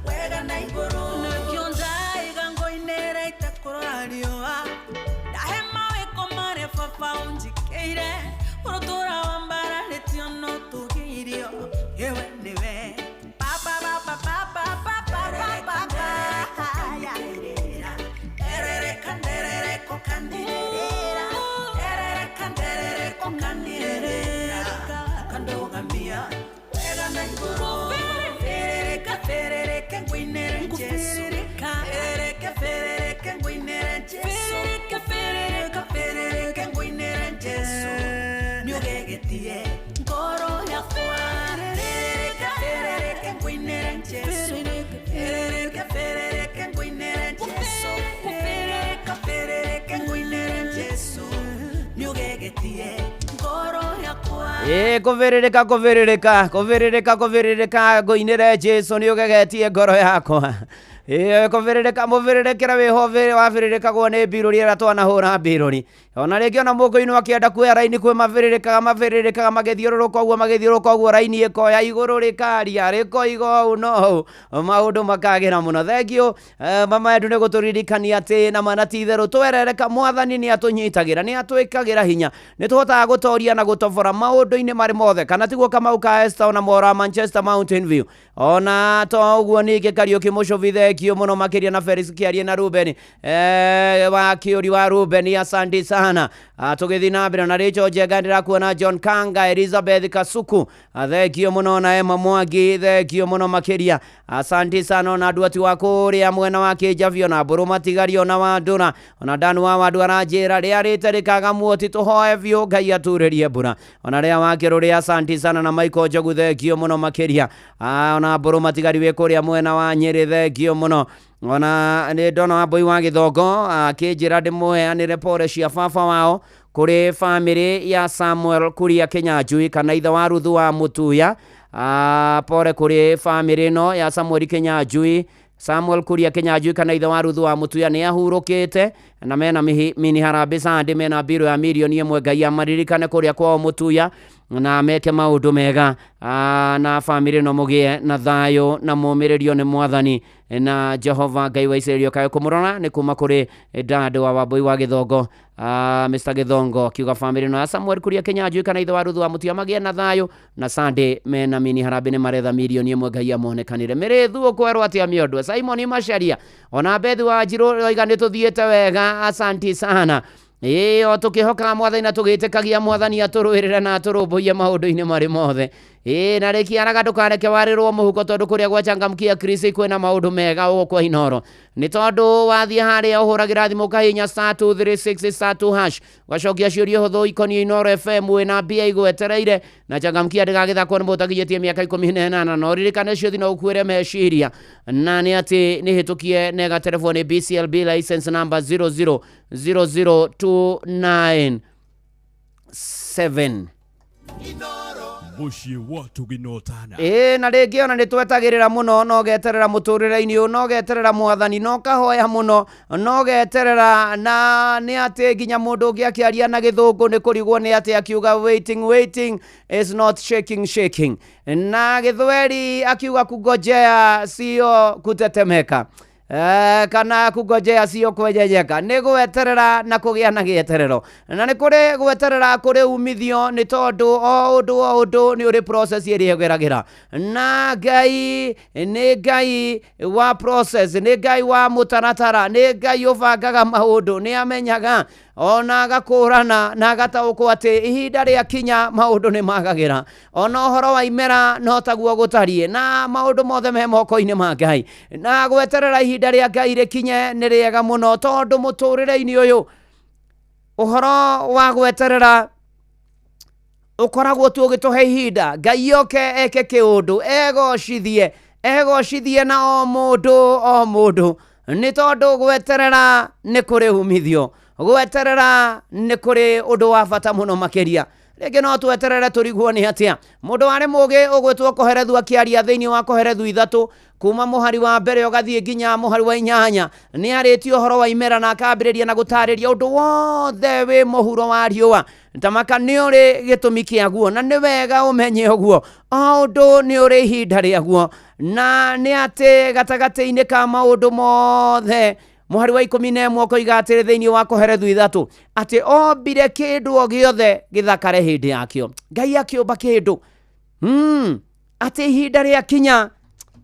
wega na igoro nakionza igango inera itakurarioa dahema weko mare fafa unjikeire urotora wambara letiono tugirio yewe newe papa ya kanderere kokandirera kokandirera kandogamia wega na igoro ferere kengwinere Jesu ferere kengwinere Jesu ferere kengwinere Jesu nyogegetie ngoro yakwa ferere kengwinere Jesu ferere kengwinere Jesu ferere kengwinere Jesu nyogegetie ngoro yakwa kuviririka ngoinire Jesu ni ugegetie ngoro yakwa. Muviririkira wiho waviririkagwo ni mbiruri ira twanahura mbiruri ona ringi ona mungu-ini akienda kuoya raini kwi maviririkaga magithiururuka uguo raini ikoya iguru rikaria rikoiga no maundu makagira muno. Thengio mama Edu ni guturirikania ati na mana ti theru twerereka mwathani ni atunyitagira ni atwikagira hinya ni tuhotaga gutoria na gutobora maundu-ini mari mothe kana tiguo Kamau ka Esther ona mora Manchester Mountain View ona to uguo ningi Kariuki Mucubi thengio muno makiria na Felix Kiarie na Ruben wa Kiuri wa Ruben, asante sana. Tugithi na mbere na Rachel Jega, ndirakuona John Kanga, Elizabeth Kasuku, thengio muno na Emma Mwangi, thengio muno makiria, asante sana. Na duati wako ria mwena wa Kijavio na Buru Matigario na Wandura, ona Danu wa Wandura njira ria riterikaga muoti tuhoe vyo Ngai aturirie mbura, ona ria wakiro ria, asante sana. Na Michael Jogu, thengio muno makiria, ona Buru Matigari we kuria mwena wa Nyeri, thengio muno. Ona ni ndona wa Mbui wa Githongo akinjira ndimuheanire pore cia baba wao kuri family ya Samuel Kuria Kinyanjui kana ithe wa Ruthu wa Mutuya. Pore kuri family no ya Samuel Kinyanjui, Samuel Kuria Kinyanjui kana ithe wa Ruthu wa Mutuya ni ahurukite na mena mini harambe sande mena biro ya milioni 1 Ngai amaririkane kuria kwa Mutuya na meke maundu mega na family no mugie na thayo na mumirerio ni Mwathani na Jehova Ngai wa Israeli kayo kumurona ni kuma kuri Dadu wa Mbui wa Githongo. Mr. Githongo kiuga family no Samuel Kuria Kinyanjui kana ithe wa Ruthu wa Mutuya magie na thayo na sande mena mini harambe ni maretha milioni 1 Ngai amonekanire mirithu kwerwo atia miondo. Simon Masharia ona Bethu wa Njiro oiga ni tuthiete wega, asante sana. O tukihoka Mwathani na tugitikagia Mwathani aturuirire na aturumbuie maundu-ini mari mothe. Na reki araga ndukareke warirwo muhuko tondu kuria gwachangamkia Krisi kwina maundu mega uko Inoro. Ni tondu wathie haria uhuragira thimu kahinya *236*2# wacokia ciuria huthu ikonio Inoro FM wina mbia igwetereire na changamkia ndigagithakwo ni mutakinyĩtie miaka 18 no ririkane ciuthi no ukuire meciria na ni ati ni hitukie nega telefoni BCLB license number 0000297 Mushi watu ginotana. Na rĩngĩ ona nĩtwetagĩrĩra mũno, no geterera mũtũrĩre-inĩ ũyũ, no geterera Mwathani, no kahoya mũno, no geterera. Na nĩ atĩ nginya mũndũ ũngĩ akĩaria na gĩthũngũ nĩ kũrigwo nĩ atĩ akiuga waiting is not shaking. Na gĩthweri akiuga kungojea sio kutetemeka. Kana kungojea sio kwenyejeka, ni gweterera na kugia na gieterero. Na ni kuri gweterera kuri umithio ni tondu o undu ni uri process iri egeragira. Na Ngai ni Ngai wa process, ni Ngai wa mutaratara, ni Ngai ubangaga maundu, ni amenyaga ona agakurana na agataũkwo atĩ ihinda rĩa kinya maũndũ nĩ magagira. Ona ũhoro wa imera no taguo gũtariĩ, na maũndũ mothe me moko-inĩ ma Ngai. Na gweterera ihinda rĩa Ngai rĩkinye nĩ rĩega mũno, tondũ mũtũrĩre-inĩ ũyũ ũhoro wa gweterera ũkoragwo tu ũgĩtũhe ihinda. Ngai oke eke kĩũndũ, egocithie na o mũndũ nĩ tondũ gweterera nĩ kũrĩ umithio. Gweterera nĩ kũrĩ ũndũ wa bata mũno makĩria. Rĩngĩ no tweterere tũrigwo nĩ atĩa. Mũndũ warĩ mũũgĩ ũgwĩtwo Koherethu akĩaria thĩinĩ wa Koherethu 3 kuma mũhari wa mbere ũgathiĩ nginya mũhari wa 8 nĩ arĩtie ũhoro wa imera na akambĩrĩria na gũtarĩria ũndũ wothe wĩ mũhuro wa riũa. Tamaka nĩ ũrĩ gĩtũmi kĩaguo na nĩ wega ũmenye ũguo. O ũndũ nĩ ũrĩ ihinda rĩaguo, na nĩ atĩ gatagatĩ-inĩ ka maũndũ mothe mũhari wa 11 ũkoiga atĩ thĩinĩ wa Koherethu 3 atĩ ombire kĩndũ o gĩothe gĩthakare hĩndĩ yakĩo. Ngai akĩũmba kĩndũ atĩ ihinda rĩa kinya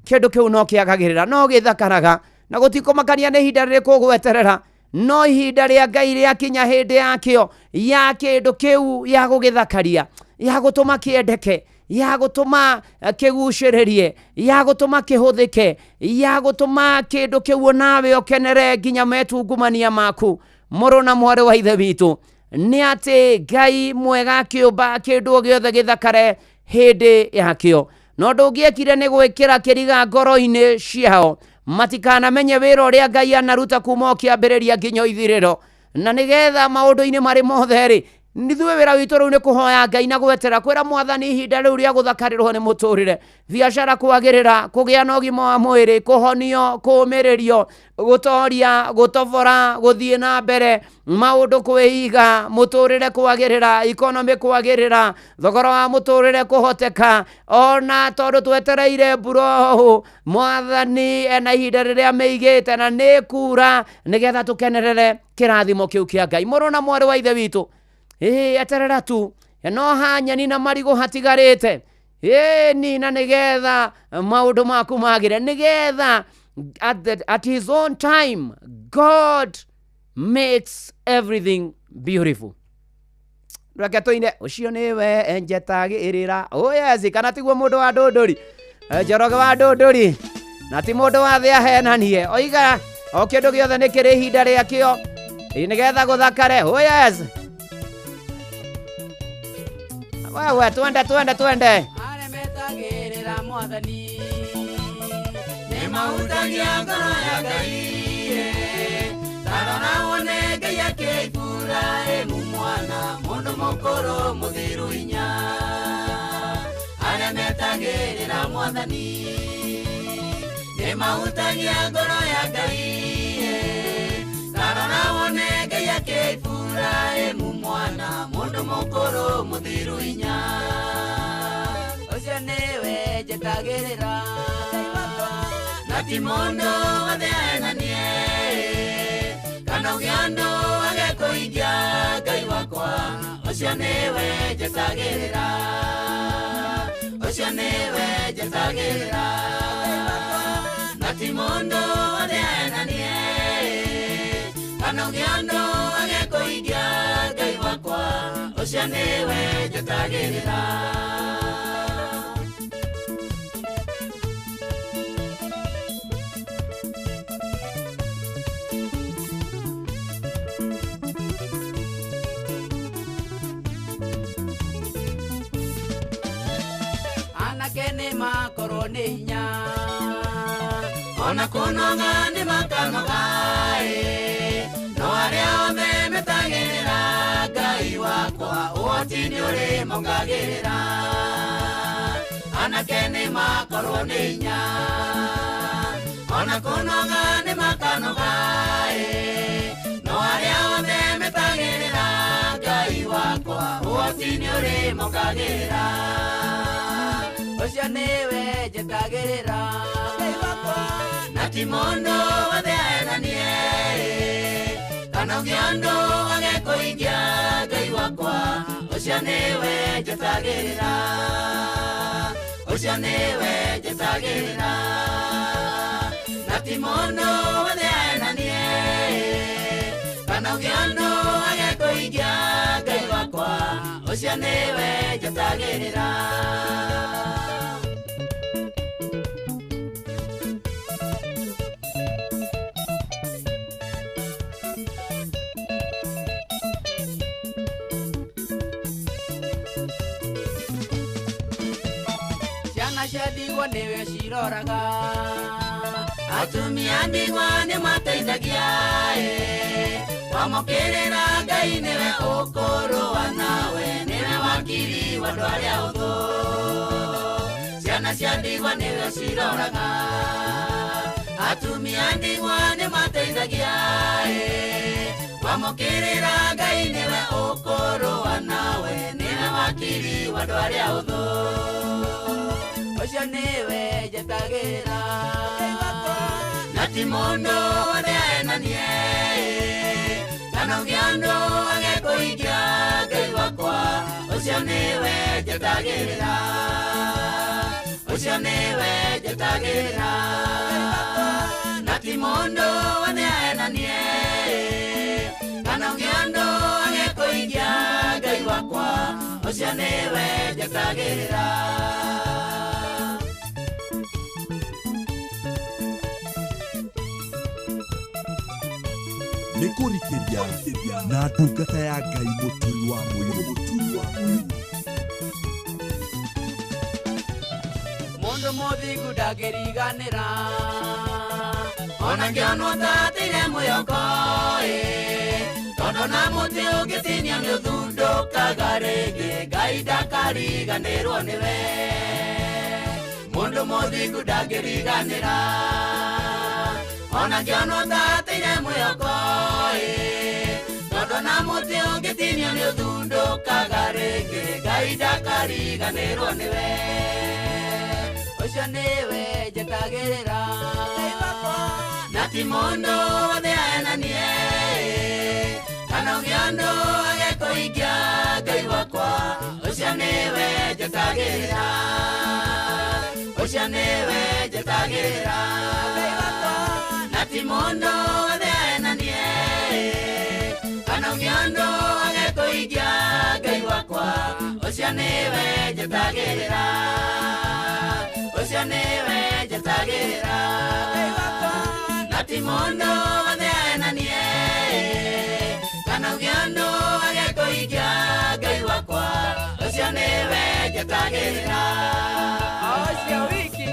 kĩndũ kĩu no kĩagagĩrĩra, no gĩthakaraga, na gũtikũmakania nĩ ihinda rĩrĩkũ gweterera, no ihinda rĩa Ngai rĩa kinya hĩndĩ yakĩo ya kĩndũ kĩu ya gũgĩthakaria, ya gũtũma kĩendeke, ya gũtũma kĩgucĩrĩrie, ya gũtũma kĩhũthĩke, ya gũtũma kĩndũ kĩu nawe ũkenere nginya metungumania maku. Mũrũ na mwarĩ wa ithe witũ, nĩ atĩ Ngai mwega akĩũmba kĩndũ o gĩothe gĩthakare hĩndĩ yakĩo. No ndũngĩekire nĩ gwĩkĩra kĩriga ngoro-inĩ ciao matikanamenye wĩra ũrĩa Ngai anaruta kuma o kĩambĩrĩria nginya ithirĩro. Na nĩgetha maũndũ-inĩ marĩ mothe-rĩ, nithuĩ wĩra witũ rĩu nĩ kũhoya Ngai na gwetera kwĩra Mwathani ihinda rĩu rĩa gũthakarĩrwo nĩ mũtũrĩre, biacara kwagĩrĩra, kũgĩa na ũgima wa mwĩrĩ, kũhonio, kũũmĩrĩrio, gũtoria, gũtobora, gũthiĩ na mbere, maũndũ kwĩiga, mũtũrĩre kwagĩrĩra, economy kwagĩrĩra, thogora wa mũtũrĩre kũhoteka. Ona tondũ twetereire mbura ũũ, Mwathani ena ihinda rĩrĩa meigĩte na nĩ kuura nĩgetha tũkenerere kĩrathimo kĩu kĩa Ngai. Mũrũ na mwarĩ wa ithe witũ, eterera tu, no hanyani na marigũ hatigarĩte. Nina nĩgetha maũndũ maku magĩre, nĩgetha at his own time, God makes everything beautiful. Rakatoine ucio niwe enjetagirira. Oh yes, kana tiguo mundu wa ndunduri. Njoroge wa ndunduri. Na ti mundu wa thia henanie. Oiga o kindu giothe ni kiri hinda riakio. Nigetha guthakare. Oh yes. Wewe twende. Aremetagirira mwathani. Ni mahutagia ngoro ya Ngai. Tarora wone Ngai akĩihũra mwana mũndũ mũkũrũ mũthiru hinya. Arĩa metagĩrĩra mwathani nĩ mahutagia ngoro ya Ngai. Tarora wone Ngai akĩihũra mwana mũndũ mũkũrũ mũthiru hinya. Ũcio nĩwe njetagĩrĩra na ti mũndũ wothe ahenanie. Kana ũgĩandũ agekũikia Ngai wakwa, ũcio nĩwe njetagĩrĩra. Ũcio nĩwe njetagĩrĩra na ti mũndũ wothe ahenanie. Kana ũgĩandũ agekũikia Ngai wakwa, ũcio nĩwe njetagĩrĩra. Anake makorwo nĩ hinya, ona kũnoga nĩ makanoga, no arĩa othe metagĩrĩra Ngai wakwa, ũhoti nĩ ũrĩ mongagĩrĩra. Anake nĩ makorwo nĩ hinya, ona kũnoga nĩ makanoga, no arĩa othe metagĩrĩra Ngai wakwa, ũhoti nĩ ũrĩ mongagĩrĩra. Ũcio nĩwe njetagĩrĩra na ti mũndũ wothe ahenanie. Kana ũgĩandũ agekũikia Ngai wakwa, ũcio nĩwe njetagĩrĩra. Ũcio nĩwe njetagĩrĩra na ti mũndũ wothe ahenanie. Kana ũgĩandũ agekũikia Ngai wakwa, ũcio nĩwe njetagĩrĩra. Ndigwa nĩwe ciroraga, atumia ndigwa nĩ mateithagia. Wamũkĩrĩra Ngai nĩwe ũkũrũa nawe, nĩwe wakiri wa andũ arĩa ũthũ. Ciana cia ndigwa nĩwe ciroraga, atumia ndigwa nĩ mateithagia. Wamũkĩrĩra Ngai nĩwe ũkũrũa nawe, nĩwe wakiri wa andũ arĩa ũthũ. Ũcio nĩwe njetagĩrĩra na ti mũndũ wothe ahenanie. Kana ũgĩandũ agekũikia Ngai wakwa, ũcio nĩwe njetagĩrĩra. Ũcio nĩwe njetagĩrĩra na ti mũndũ wothe ahenanie. Kana ũgĩandũ agekũikia Ngai wakwa, ũcio nĩwe njetagĩrĩra. nĩ kũrikĩria na ndungata ya Ngai mũturi wa mũyũ. Mũndũ mũthingu ndangĩriganĩra, ona ngĩonwo tatĩire mwĩhoko, tondũ na mũtĩ ũngĩtinio nĩ ũthundũkaga rĩngĩ, Ngai ndakariganĩrwo nĩwe. Mũndũ mũthingu ndangĩriganĩra, ona ngĩonwo tatĩire mwĩhoko, tondũ na mũtĩ ũngĩtinio nĩ ũthundũkaga rĩngĩ, Ngai ndakariganĩrwo nĩwe. Ũcio nĩwe njetagĩrĩra na ti mũndũ wothe ahenanie. Kana ũgĩandũ agekũikia Ngai wakwa, ũcio nĩwe njetagĩrĩra. Ũcio nĩwe njetagĩrĩra timondo atheananie kana ngiondo agekuigia Ngai wakwa ucio niwe njatagirira Ngai wakwa na timondo atheananie kana ngiondo agekuigia Ngai wakwa ucio niwe njatagirira ucio wiki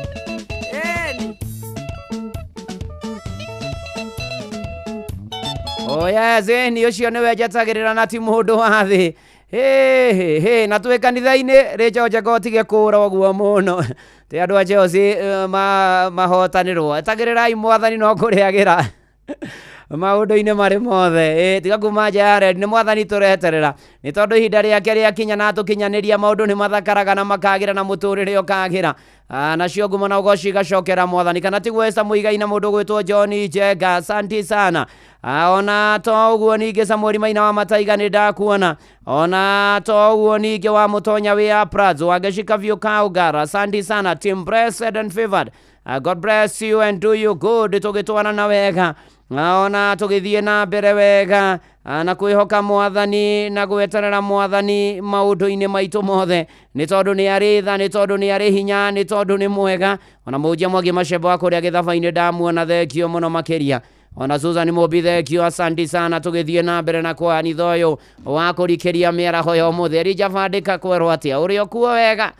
Oya zeni ucio niwe njatagirira na ti mundu wa thi. He na twi kanitha-ini richo jagotige kura oguo muno te andu a Chelsea mahotanirwo etagirirai mwathani no kuriagira maundu-ini mari mothe tiga kuma nja ya red ni mwathani tureterera ni tondu ihinda riake riakinya na tukinyaniria maundu ni mathakaraga na makagira na muturire ukagira nacio ngumo na ugoci gacokera mwathani kana tiguo Esa Muigai na mundu gwitwo John Njenga asanti sana ona to uguo ningi Samuel Maina wa Mataiga ni ndakuona ona to uguo ningi wa Mutonya wi Aprazo wageshika view Kaugara asanti sana team blessed and favored God bless you and do you good tugitwana na wega ona tugithie na mbere wega na kwihoka mwathani na gweterera mwathani maundu-ini maitu mothe ni tondu ni ari tha ni tondu ni ari hinya ni tondu ni mwega ona mujia mwagi macembo wa kuria githaba-ini ndamuona thekio muno makiria ona Susan Mobi thekio asanti sana tugithie na mbere na kwanitha uyu wa kurikiria miaraho ya umuthi ri jabandika kwerwo atia uri okuo wega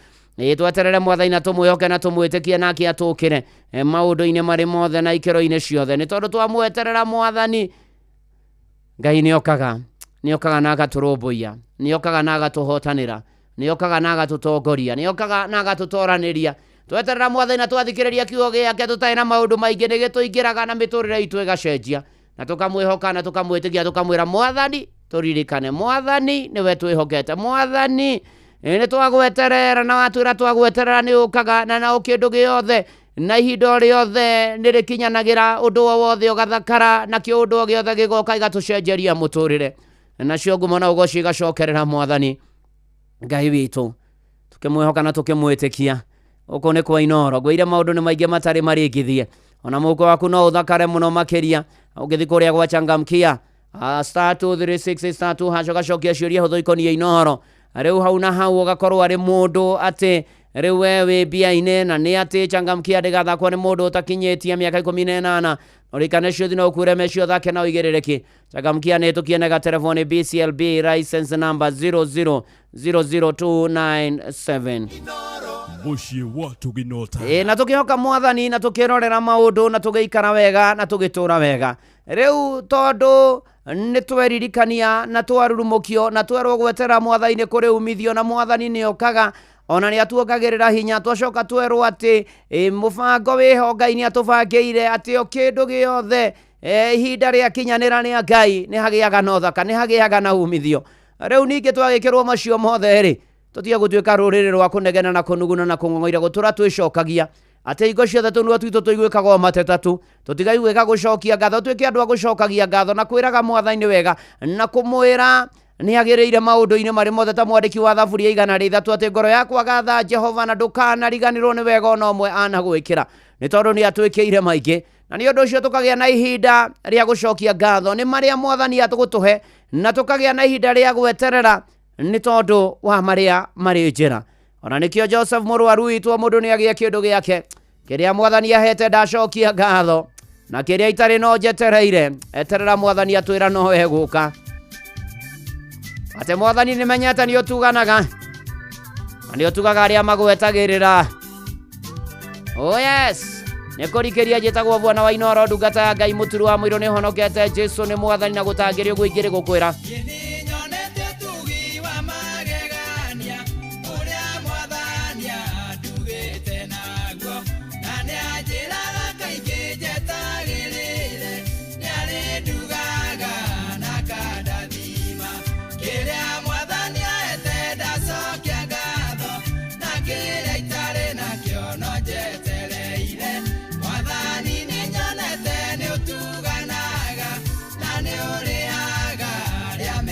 tweterere mwathani na tumwihoke na tumwitikie nake atukire maundu-ini mari mothe na ikero-ini ciothe ni tondu twamweterera mwathani Ngai ni okaga na agaturumbuia ni okaga na agatuhotanira ni okaga na agatutongoria ni okaga na agatutoraniria tweterera mwathani na twathikiriria kiugo giake tutai na maundu maingi ni gituingiraga na miturire itu igacenjia na tukamwihoka na tukamwitikia tukamwira mwathani turirikane mwathani niwe twihokete mwathani ni twagweterera na watwira twagweterera ni ukaga na ukindu giothe na ihinda riothe nirikinyanagira undu wothe ugathakara na kiundu giothe gigoka igatucenjeria muturire nacio ngumo na ugoci gacokerera mwathani Ngai witu tukimwihoka na tukimwitikia uko ni kwa inoro gwire maundu ni maingi matari maringithie ona muko waku no uthakare muno makiria ugithi kuria gwa changamkia star 236 star 2 haco gacokia ciuria huthu ikonie inoro riu hau na hau ugakorwo ari mundu ati riu wewe bia-ini na ni ati changamkia ndigathakwo ni mundu utakinyitie miaka 18 orikane cio thina ukure mecio thake na uigiririki changamkia ni tukienega telefoni BCLB license number 0000297 muciĩ wa tuginota na tukihoka mwathani na tukirorera maundu na tugiikara wega na tugitura wega riu tondu ni tweririkania na twarurumukio na twerwo gwetera mwathani kuri umithio na mwathani ni okaga ona ni atuongagirira hinya twacoka twerwo ati mubango wiho Ngai ni atubangiire ati o kindu giothe ihinda ria kinyanira ni Ngai ni hagiaga na uthaka ni hagiaga na umithio riu ningi twagikirwo macio mothe ri tutia gutuika ruriri rwa kunegena na kunuguna na kung'ong'oira gutura twicokagia ati ingo ciothe tunua twitu tuiguikaga mateta tu tutigaiguika gucokia ngatho twike andu a gucokagia ngatho na kwiraga mwathani wega na kumwira ni agiriire maundu-ini mari mothe ta mwandiki wa thaburi ya 103 ati ngoro yakwa gatha Jehova na ndukariganirwo ni wega ona umwe anagwikira ni tondu ni atwikiire maingi na ni undu ucio tukagia na ihinda ria gucokia ngatho ni maria mwathani atugutuhe na tukagia na ihinda ria gweterera ni tondu wa maria mari njira ona nikio Joseph Murwaru witwo mundu ni agia kindu giake kiria mwathani ahete ndacokia ngatho na kiria itari no njetereire eterera mwathani atwira no eguka ate mwathani ni menyete ni utuganaga ni utugaga aria magwetagirira yes ni kurikiria njitagwo Bwana wa Inoro ndungata ya Ngai muturu wa muiro ni honokete Jesu ni mwathani na gutangirio guingiri gukwira Mwathani ni nyonete ni utuganaga na ni uriaga ria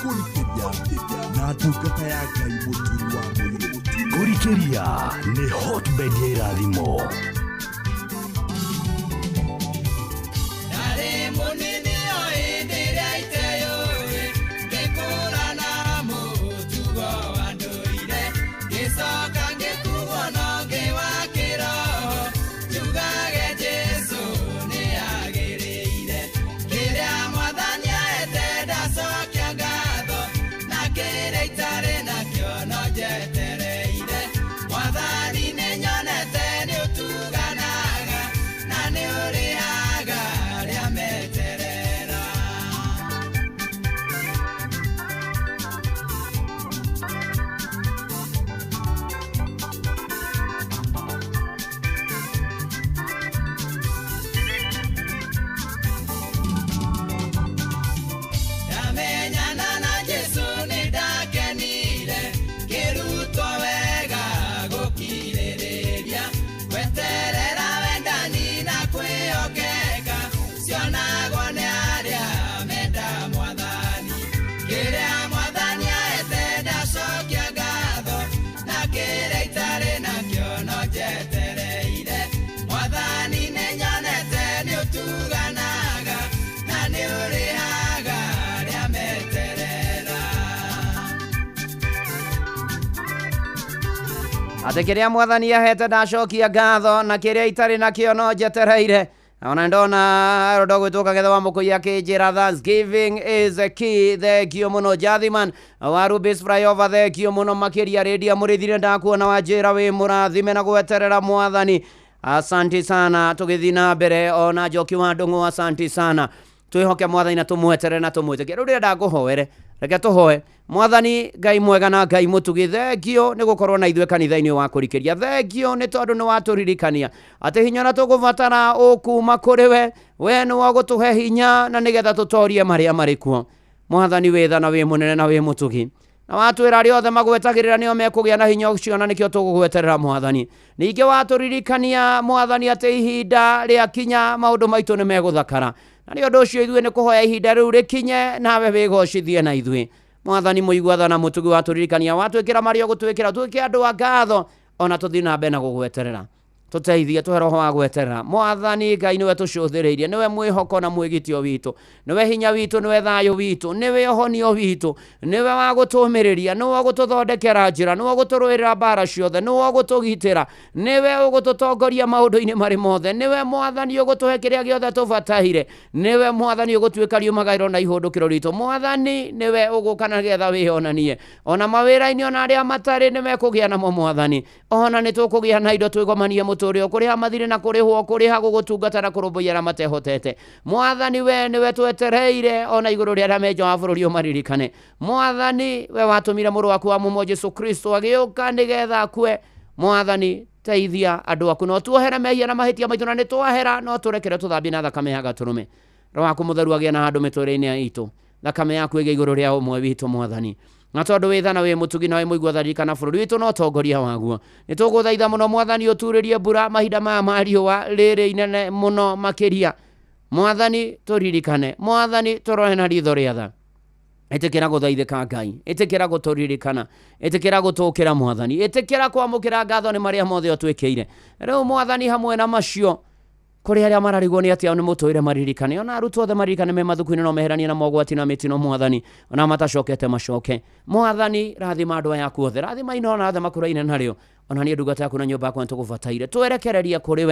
kurikeria na ndungata ya Ngai Mũturi wa Mũirũ. Kurikeria nĩ hotbed ya irathimo. Ate kiria mwathani ahete ndacokia ngatho na kiria itari nakio no njetereire. Ona ndona rodo gwituka getha wa mukuya kinjira Thanksgiving is a key. Thengio muno Jathiman wa Rubis Flyover, thengio muno makiria redia murithire ndakuona wanjira wi murathime na gweterera mwathani. Asante sana, tugithi na mbere ona Njoki wa Ndung'u, asante sana. Twihoke mwathani na tumwetere na tumwitikie. Riu ndirenda nguhoere, reke tuhoe. Mwathani Ngai mwega na Ngai mutugi, thengio ni gukorwo na ithuĩ kanitha-inĩ wa kurikiria. Thengio ni tondu ni waturirikania ati hinya na tugubatara ukuma kuri we ni wa gutuhe hinya na nigetha tutorie maria mari kuo. Mwathani witha na wi munene na wi mutugi, na watwira aria othe magwetagirira nio mekugia na hinya ucio, na nikio tugugweterera mwathani. Ningi waturirikania mwathani ati ihinda ria kinya maundu maitu ni meguthakara, na ni undu ucio ithuĩ ni kuhoya ihinda riu rikinye nawe wigocithie na ithuĩ. Mwathani muigua na mutugi waturirikania watwikira mario gutwikira twike andu a ngatho ona tuthi na mbere na gugweterera. Tuteithie tuhe roho wa gweterera. Mwathani Ngai niwe tucuthiriirie, niwe mwihoko na mwigitio witu, niwe hinya witu, niwe thayo witu, niwe ohonio witu, niwe wa gutumiriria, niwe wa gututhondekera njira, niwe wa guturuirira mbara ciothe, niwe wa gutugitira, niwe ugututongoria maundu-ini mari mothe, niwe Mwathani ugutuhe kiria giothe tubataire, niwe Mwathani ugutwika riumagairo na ihundukiro ritu. Mwathani niwe ugukana getha wihonanie ona mawira-ini ona aria matari niwe kugia namo Mwathani, ona nitukugia na indo twigomanie muturio kuriha mathire na kurihwo kuriha gugutungata na kurumbuira matehotete. Mwathani we niwe twetereire ona iguru ria mejo wa bururi umaririkane. Mwathani we watumire muru waku wa mumo Jesu Kristo agiuka nigetha akue. Mwathani teithia andu aku no tuohere mehia na mahitia maitu, na nitwahera no turekere tuthambie na thakame ya gaturume. Roho waku mutheru agia na handu mitwire-ini itu, thakame yaku ige iguru ria umwe witu Mwathani. Na tondu withana wi mutugi na wi muigua tharikana bururi witu no tongoria waguo, nituguthaitha muno Mwathani uturirie mbura mahinda maya ma riua riri inene muno makiria. Mwathani turirikane, Mwathani turohe na ritho ria tha. Itikira guthaithika Ngai, itikira guturirikana, itikira gutukira Mwathani, itikira kwamukira ngatho ni maria mothe otwikire. Riu Mwathani hamwe na macio kuri aria mararigwo ni atia ni mutuire maririkane, ona arutwo othe maririkane me mathuku-ini no meheranie na mogwati na mitino Mwathani, ona matacokete macoke. Mwathani rathima andu aya aku othe, rathima ino na othe makuraine nario, ona ni ndungata yaku na nyumba yaku nitugubataire. Twerekereria kuri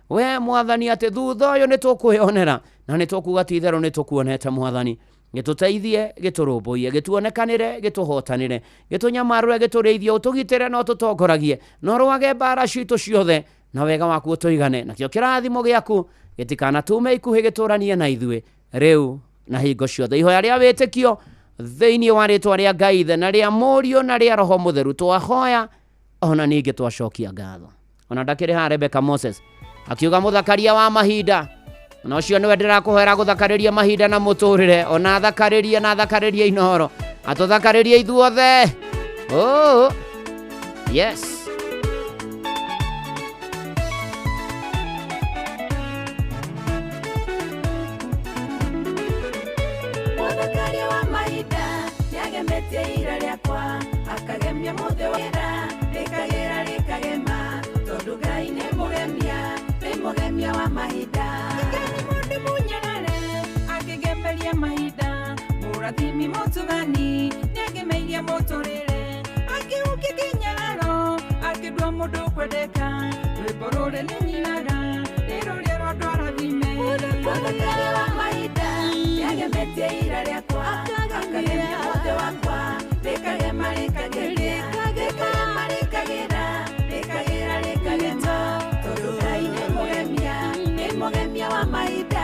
we Mwathani ati thutha uyu nitukwionera na nitukuga ti itheru nitukuonete Mwathani. Gituteithie, giturumbuie, gituonekanire, gituhotanire, gitunyamarure, gituriithie, utugitire no tutongoragie, no rwage mbara citu ciothe na wega waku utuigane. Nakio kirathimo giaku gitikana tume ikuhi gituranie na ithuĩ riu na hingo ciothe. Ihoya ria witikio thiini wa ritwa ria Ngai Ithe na ria Mũriũ na ria Roho Mutheru twahoya, ona ningi twacokia ngatho. Ona ndakiri ha Rebecca Moses akiuga muthakaria wa mahinda, na ucio niwe ndirakuhera guthakariria mahinda na muturire, ona thakaririe na thakaririe inoro, atuthakaririe ithuothe. Oh yes. Muthakaria wa mahinda Mugathimi mutugani negemeiria muturire akiuki kinyaro akidwa mundu kwendeka rwiborore ni nyinaga iruria rwandwara thime muthakare wa mahinda yagemetie ira riakwa akagemia wothe wakwa rikage marikagire tondu Ngai nĩ mugemia wa mahinda.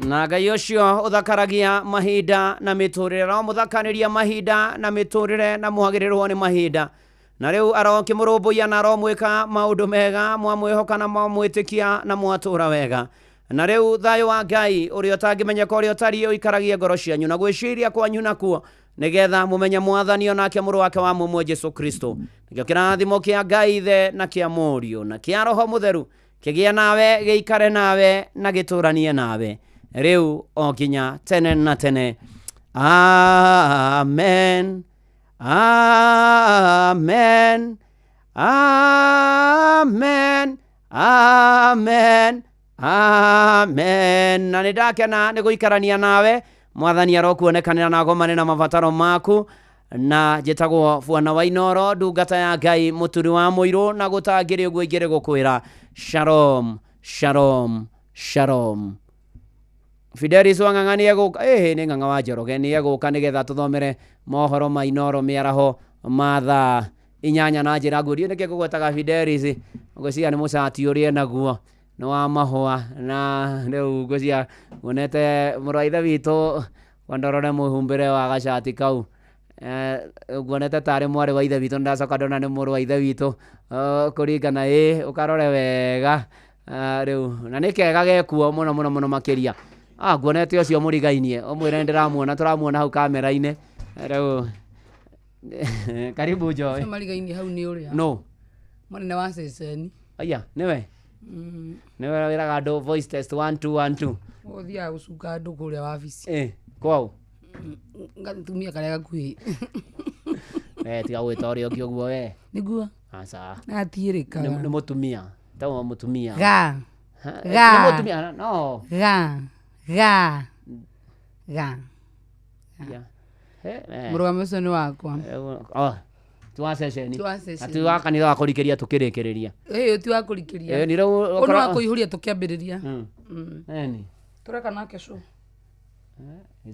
Na Ngai ũcio ũthakaragia mahinda na mĩtũrĩre no mũthakaniria mahinda na mĩtũrĩre na mũhagĩrĩrwo nĩ mahinda na rĩu arokĩmũrũmbũiya na aromwĩka maũndũ mega mwamwĩhoka na mwamwĩtĩkia na mwatũra wega na rĩu thayũ wa Ngai ũrĩa ũtangĩmenyeka ũrĩa ũtariĩ ũikaragie ngoro cianyu na gwĩciria kwanyu nakuo nĩgetha mũmenye mwathani onake mũrũ wake wa mũmwe Jesũ Kristo nĩkĩo kĩrathimo kĩa Ngai Ithe na kĩa Mũriũ na kĩa Roho Mũtheru kĩgĩe nawe gĩikare nawe na gĩtũranie nawe rĩu o nginya tene na tene. Amen. Amen. Amen. Amen. Amen. Na nĩndakena nĩ gũikarania nawe mwathani arokuonekanĩra na agomane na mabataro maku na njĩtagwo Bwana wa Inoro ndungata ya Ngai mũturi wa mũirũ na gũtangĩrĩ ũguo ingĩrĩ gũkwĩra shalom shalom shalom. Fidelis wang'ang'ani egũka nĩ ng'ang'a wa Njoroge nĩ egũka nĩgetha tũthomere mohoro ma Inoro mĩaraho ma thaa 8 na njĩra nguhĩ nĩkĩo ngũgwetaga Fidelis ngwĩciria nĩ mũcati ũrĩa naguo nĩ wa mahũa na rĩu ngwĩciria wonete mũrũ wa ithe witũ wandorore mwĩhumbĩre wa gacati kau nguonete tarĩ mwarĩ wa ithe witũ ndacoka ndona nĩ mũrũ wa ithe witũ kũringana ũkarore wega rĩu na nĩ kega gekuo mũno mũno mũno makĩria nguonete ũcio mũrigainie ũmwĩre ndĩramuona tũramuona hau kamera-inĩ rĩu karibu Joy marigainie hau nĩ ũrĩa no mũnene wa ceceni aya nĩwe nĩwe wĩraga andũ voice test 1 2 1 2 ũthiaga gũcunga andũ kũrĩa wabici kwau ngatumia karĩa gakuhĩ tiga gwĩta ũrĩa ũngĩ ũguo we nĩguo aca natiĩrĩkaga nĩ mũtumia tauma mũtumia ga nĩ mũtumia no ga mũrũgame ũcio nĩ wakwa tuwa ceceni ati wa kanitha wa kũrikĩria tũkĩrĩkĩrĩria ti wa kũrikĩria ũnũ wa kũihũria tũkĩambĩrĩria tũreka nake show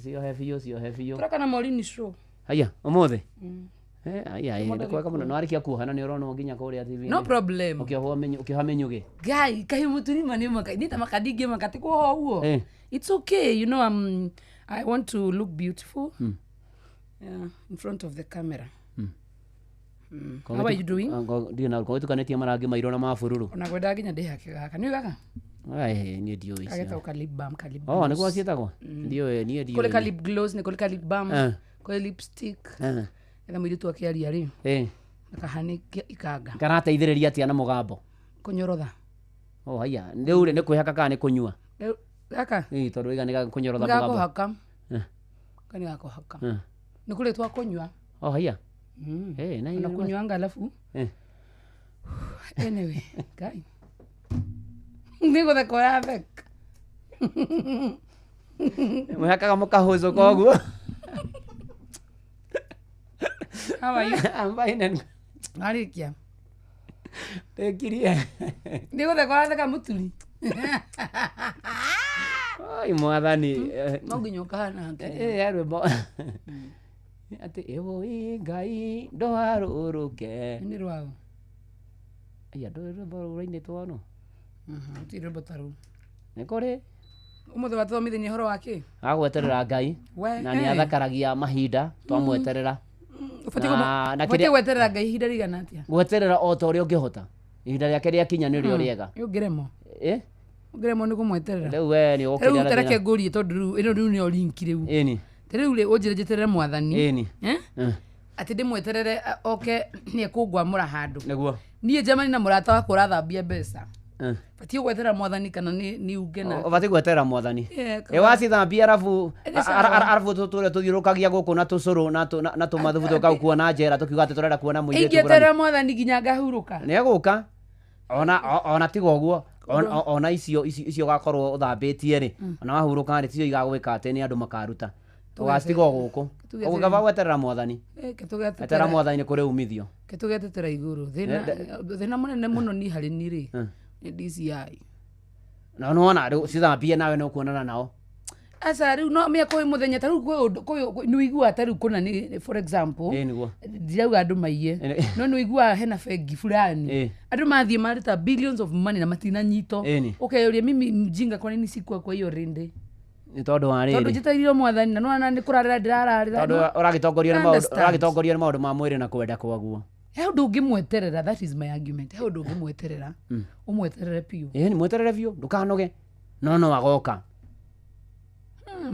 cio biũ tũreka na Morini show haya ũmũthĩ kwega mũno no arĩkia kuohana nĩ ũrona nginya kũrĩa TV no problem ũkĩoha menyũgĩ Ngai kahi mũturima nĩ maka nĩ ta makadingi makati kuoha uo it's okay you know I want to look beautiful in front of the camera. How are you doing? Ndina ko tukanetie marangi mairo na mabururu. Ona gwenda nginya ndihake gaka. Ni gaka? Ni ndio ici. Ageta lip balm kalip. Ni kwa cietagwo. Ndio ni ndio. Kule lip gloss ni kule lip balm. Kule lipstick. Ena mwiri tu akiaria ri. Nakahani ikanga. Karateithĩrĩria atia na mugambo. Kunyorotha. Haya. Ndio ule ni kwihaka kana ni kunyua. Gaka? Tondu iga ni kunyorotha mugambo. Gako haka. Kani gako haka. Ni kule tu akunyua. Haya. Na unakunywanga alafu anyway Ngai ndiko the koyavek mwihakaga mukahuzo koguo. How are you? I'm fine. Marikia tekirie ndiko the koyavek mutuli ai mwathani moginyoka hana yarwe ati ewo Ngai ndwarũrũke ni rwao aya ndũrũrainĩ twano ti rwĩmbo taru nĩ kũrĩ ũmũthĩ wathomithania ũhoro wake agweterera Ngai na nĩ athakaragia mahinda twamweterera ũbatiĩ gweterera Ngai ihinda rĩigana atĩa gweterera o ta ũrĩa ũngĩhota ihinda rĩake rĩakinya nĩrĩo rĩega ũngĩremwo ũngĩremwo nĩ kũmweterera rĩu we nĩ ũkĩrĩa rĩu tareke ngũrie tondũ rĩu nĩyo link rĩu rĩu ũnjĩre njeterere mwathani atĩ ndĩmweterere oke nĩ ekũngwamũra handũ nĩguo niĩ njamani na mũrata wakwa ũrathambia mbeca Fatio gwetera mwathani kana ni ugena. Obati gwetera mwathani. Ewasi thambia arafu tutule tuthirukagia guku na tucuru na tumathubu tukaukua na njera tukiuga ati turenda kuona muiretu burani. Ingetera mwathani ginya ngahuruka. Ni aguka. Ona tigo guo. Ona icio gakorwo uthambitie ri. Ona wahuruka ri cio igagwika ati ni andu makaruta. Tugatigo guku. Ugaba gweterera mwathani. Gweterera mwathani ni kuri umithio. Ketugetetera iguru. Thina munene muno ni hari ni ri. Ni DCI. Na nona riu cithambie nawe no kuonana nao. Asa riu no me ko muthenya taru ko nuigua taru kuna ni for example. Niguo. Dirauga andu maiye. No nuigua hena fegi fulani. Andu mathie marita billions of money na matina nyito. Okay, mimi mjinga kwa nini sikua kwa hiyo rinde? Ni tondu wa riri. Tondu jitairio mwathani na nona ni kurarira ndirararira. Tondu uragitongoria ni maundu ma mwiri na kwenda kwaguo. How do ngimweterera? That is my argument. How do ngimweterera? Umweterere piu. Ni mweterere piu ndukanoge. No agoka.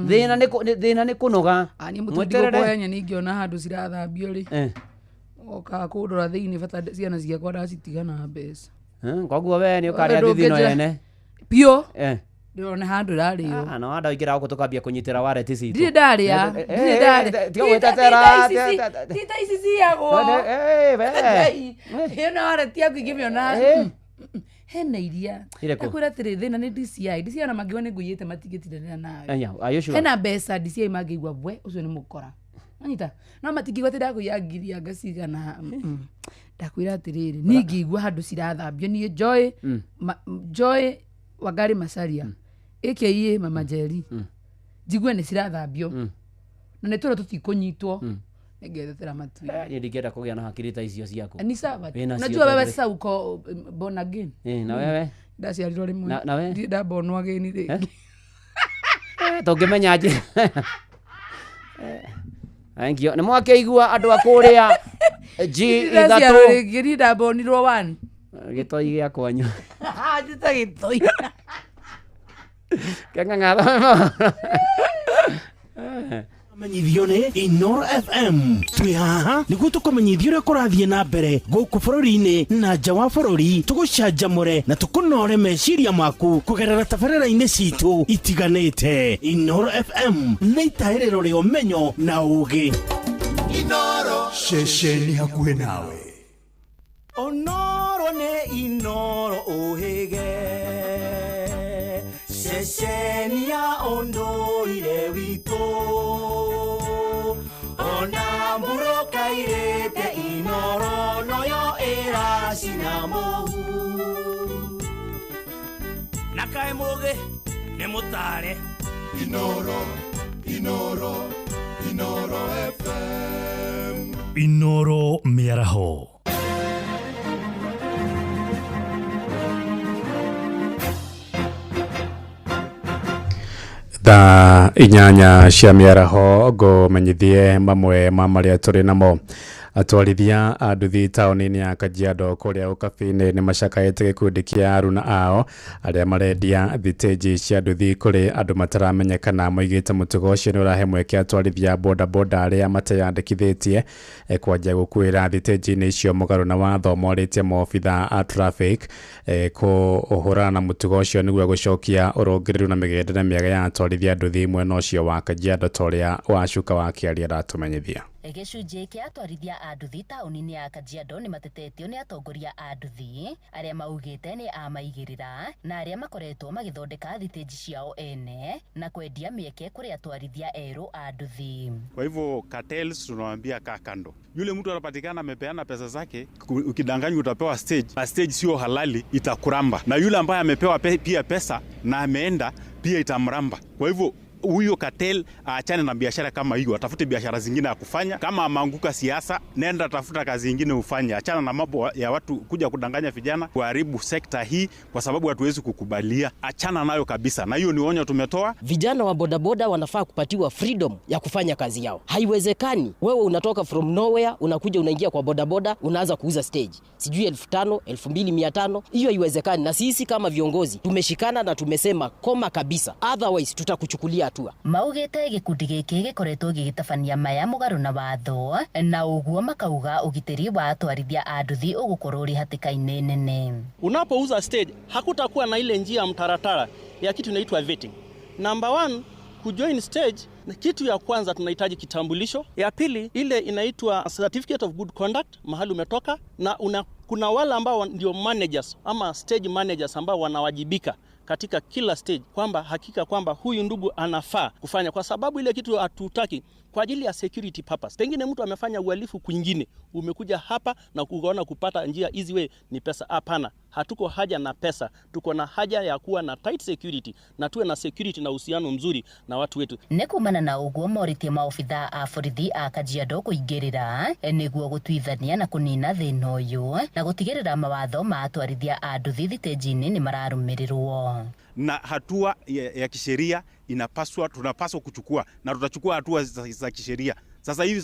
Thina ni kunoga. Ani mweterere koyanya ningiona handu cirathambio ri. Oka kudora thiini bata ciana ciakwa ndacitigana mbeca. Koguo we ni ukaria thithino yene. Piu. Ndona handu rario. No anda igira uko tukambia kunyitira wallet citu. Ndi ndaria. Tiga gwetetera. Tita ici ciagwo. Hena wallet yaku ingimiona. Hena iria. Akwira tiri thina ni DCI. DCI na magiwa ni nguyite matigitiranira nawe. Hena mbeca DCI magigwa bwe ucio ni mukora. Anyita. No matigigwa tira kuyagiria ngacigana. Ndakwira atiriri ni ngigwa handu cirathambio ni Joy Wangari Macharia. AKA Mama Jerry. Jigwe ni cirathambio. Na netoro tutikunyitwo. Ngetetera matu. Ni ndikienda kugia na hakiri ta icio ciaku. Ni sawa. Unajua wewe sasa uko born again. Na wewe? Ndaciarirwo rimwe. Na wewe? Ndi ndabonwo again ri. Tungimenya aje. Angio. Ni mwakeigua andu akuria G3. Ngiri ndabonirwo 1. Gitoi gia kwanyu. Ndita gitoi. Kanganga. Manyithio ni Inoro FM. Twi haha niguo tukumenyithio uria kurathie na mbere guku bururi-ini na nja wa bururi, tugucanjamure na tukunore meciria maku kugerera tabarĩra-inĩ citu itiganĩte. Inoro FM nĩ itaĩrĩro rĩa ũmenyo na ũũgĩ. Inoro ceceni hakuhĩ nawe. Onoro ne Inoro ohege ceceni ya ondoire witũ ona mburoka irĩte Inoro noyo ĩracina mũhu na kaĩ mũgĩ nĩ mũtare Inoro FM. Inoro mĩaraho. Thaa inyanya cia mĩaraho ngũmenyithie mamwe ma marĩa tũrĩ namo. Atwarithia a nduthi taũni-inĩ ya Kajiado kũrĩa ũkabi-inĩ nĩ macakaĩte gĩkundi kĩa aruna ao arĩa marendia thitĩnji cia nduthi kũrĩ andũ mataramenyekana, moigĩte mũtugo ũcio nĩ ũrahe mweke atwarithia bodaboda arĩa mateyandĩkithĩtie kwanjia gũkuĩra thitĩnji-inĩ icio mũgarũ na watho. Morĩtie maobitha a traffic kũhũrana na mũtugo ũcio nĩguo gũcokia ũrũngĩrĩru na mĩgendere mĩega ya atwarithia nduthi mwena ũcio wa Kajiado, ta ũrĩa Wacuka wa Kĩaria aratũmenyithia. Gĩcunjĩ kĩa atwarithia a nduthi taũni-inĩ ya Kajiado nĩ matetetio nĩ atongoria a nduthi arĩa maugĩte nĩ amaigĩrĩra na arĩa makoretwo magĩthondeka thitĩnji ciao ene na kwendia mĩeke kũrĩ atwarithia erũ a nduthi. Kwa hivyo cartels tunawaambia kaa kando. Yule mtu anapatikana amepeana pesa zake, ukidanganywa utapewa stage, na stage sio halali itakuramba. Na yule ambaye amepewa pia pesa na ameenda pia itamramba. Kwa hivyo huyo cartel aachane na biashara kama hiyo, atafute biashara zingine ya kufanya. Kama ameanguka siasa, nenda tafuta kazi nyingine ufanye. Achana na mambo ya watu kuja kudanganya vijana, kuharibu sekta hii kwa sababu hatuwezi kukubalia. Achana nayo kabisa. Na hiyo ni onyo tumetoa. Vijana wa bodaboda wanafaa kupatiwa freedom ya kufanya kazi yao. Haiwezekani wewe unatoka from nowhere unakuja unaingia kwa bodaboda unaanza kuuza stage. Sijui 1500, 2500. Hiyo haiwezekani, na sisi kama viongozi tumeshikana na tumesema koma kabisa. Otherwise tutakuchukulia hatua. Maugite gikundi giki gikoretwo gigitabania maya mugaru na watho na uguo makauga ugitiri wa atwarithia a nduthi ugukorwo uri hatikaine nene. Unapouza stage hakutakuwa na ile njia mtaratara ya kitu inaitwa vetting. Number 1, kujoin stage na kitu ya kwanza tunahitaji kitambulisho. Ya pili ile inaitwa certificate of good conduct, mahali umetoka, na kuna wale ambao ndio managers ama stage managers ambao wanawajibika katika kila stage kwamba hakika kwamba huyu ndugu anafaa kufanya, kwa sababu ile kitu hatutaki kwa ajili ya security purpose. Pengine mtu amefanya uhalifu kwingine, umekuja hapa na kuona kupata njia easy way ni pesa. Hapana, hatuko haja na pesa, tuko na haja ya kuwa na tight security na tuwe na security na uhusiano mzuri na watu wetu. Nekumana na uguo moritie maofitha a borithi a Kajiado kuingirira niguo gutwithania na kunina thina uyu na gutigirira mawatho ma atwarithia a nduthi thitĩnji-inĩ ni mararumirirwo. Na hatua ya kisheria tunapaswa kuchukua na tutachukua hatua za kisheria. Sasa hivi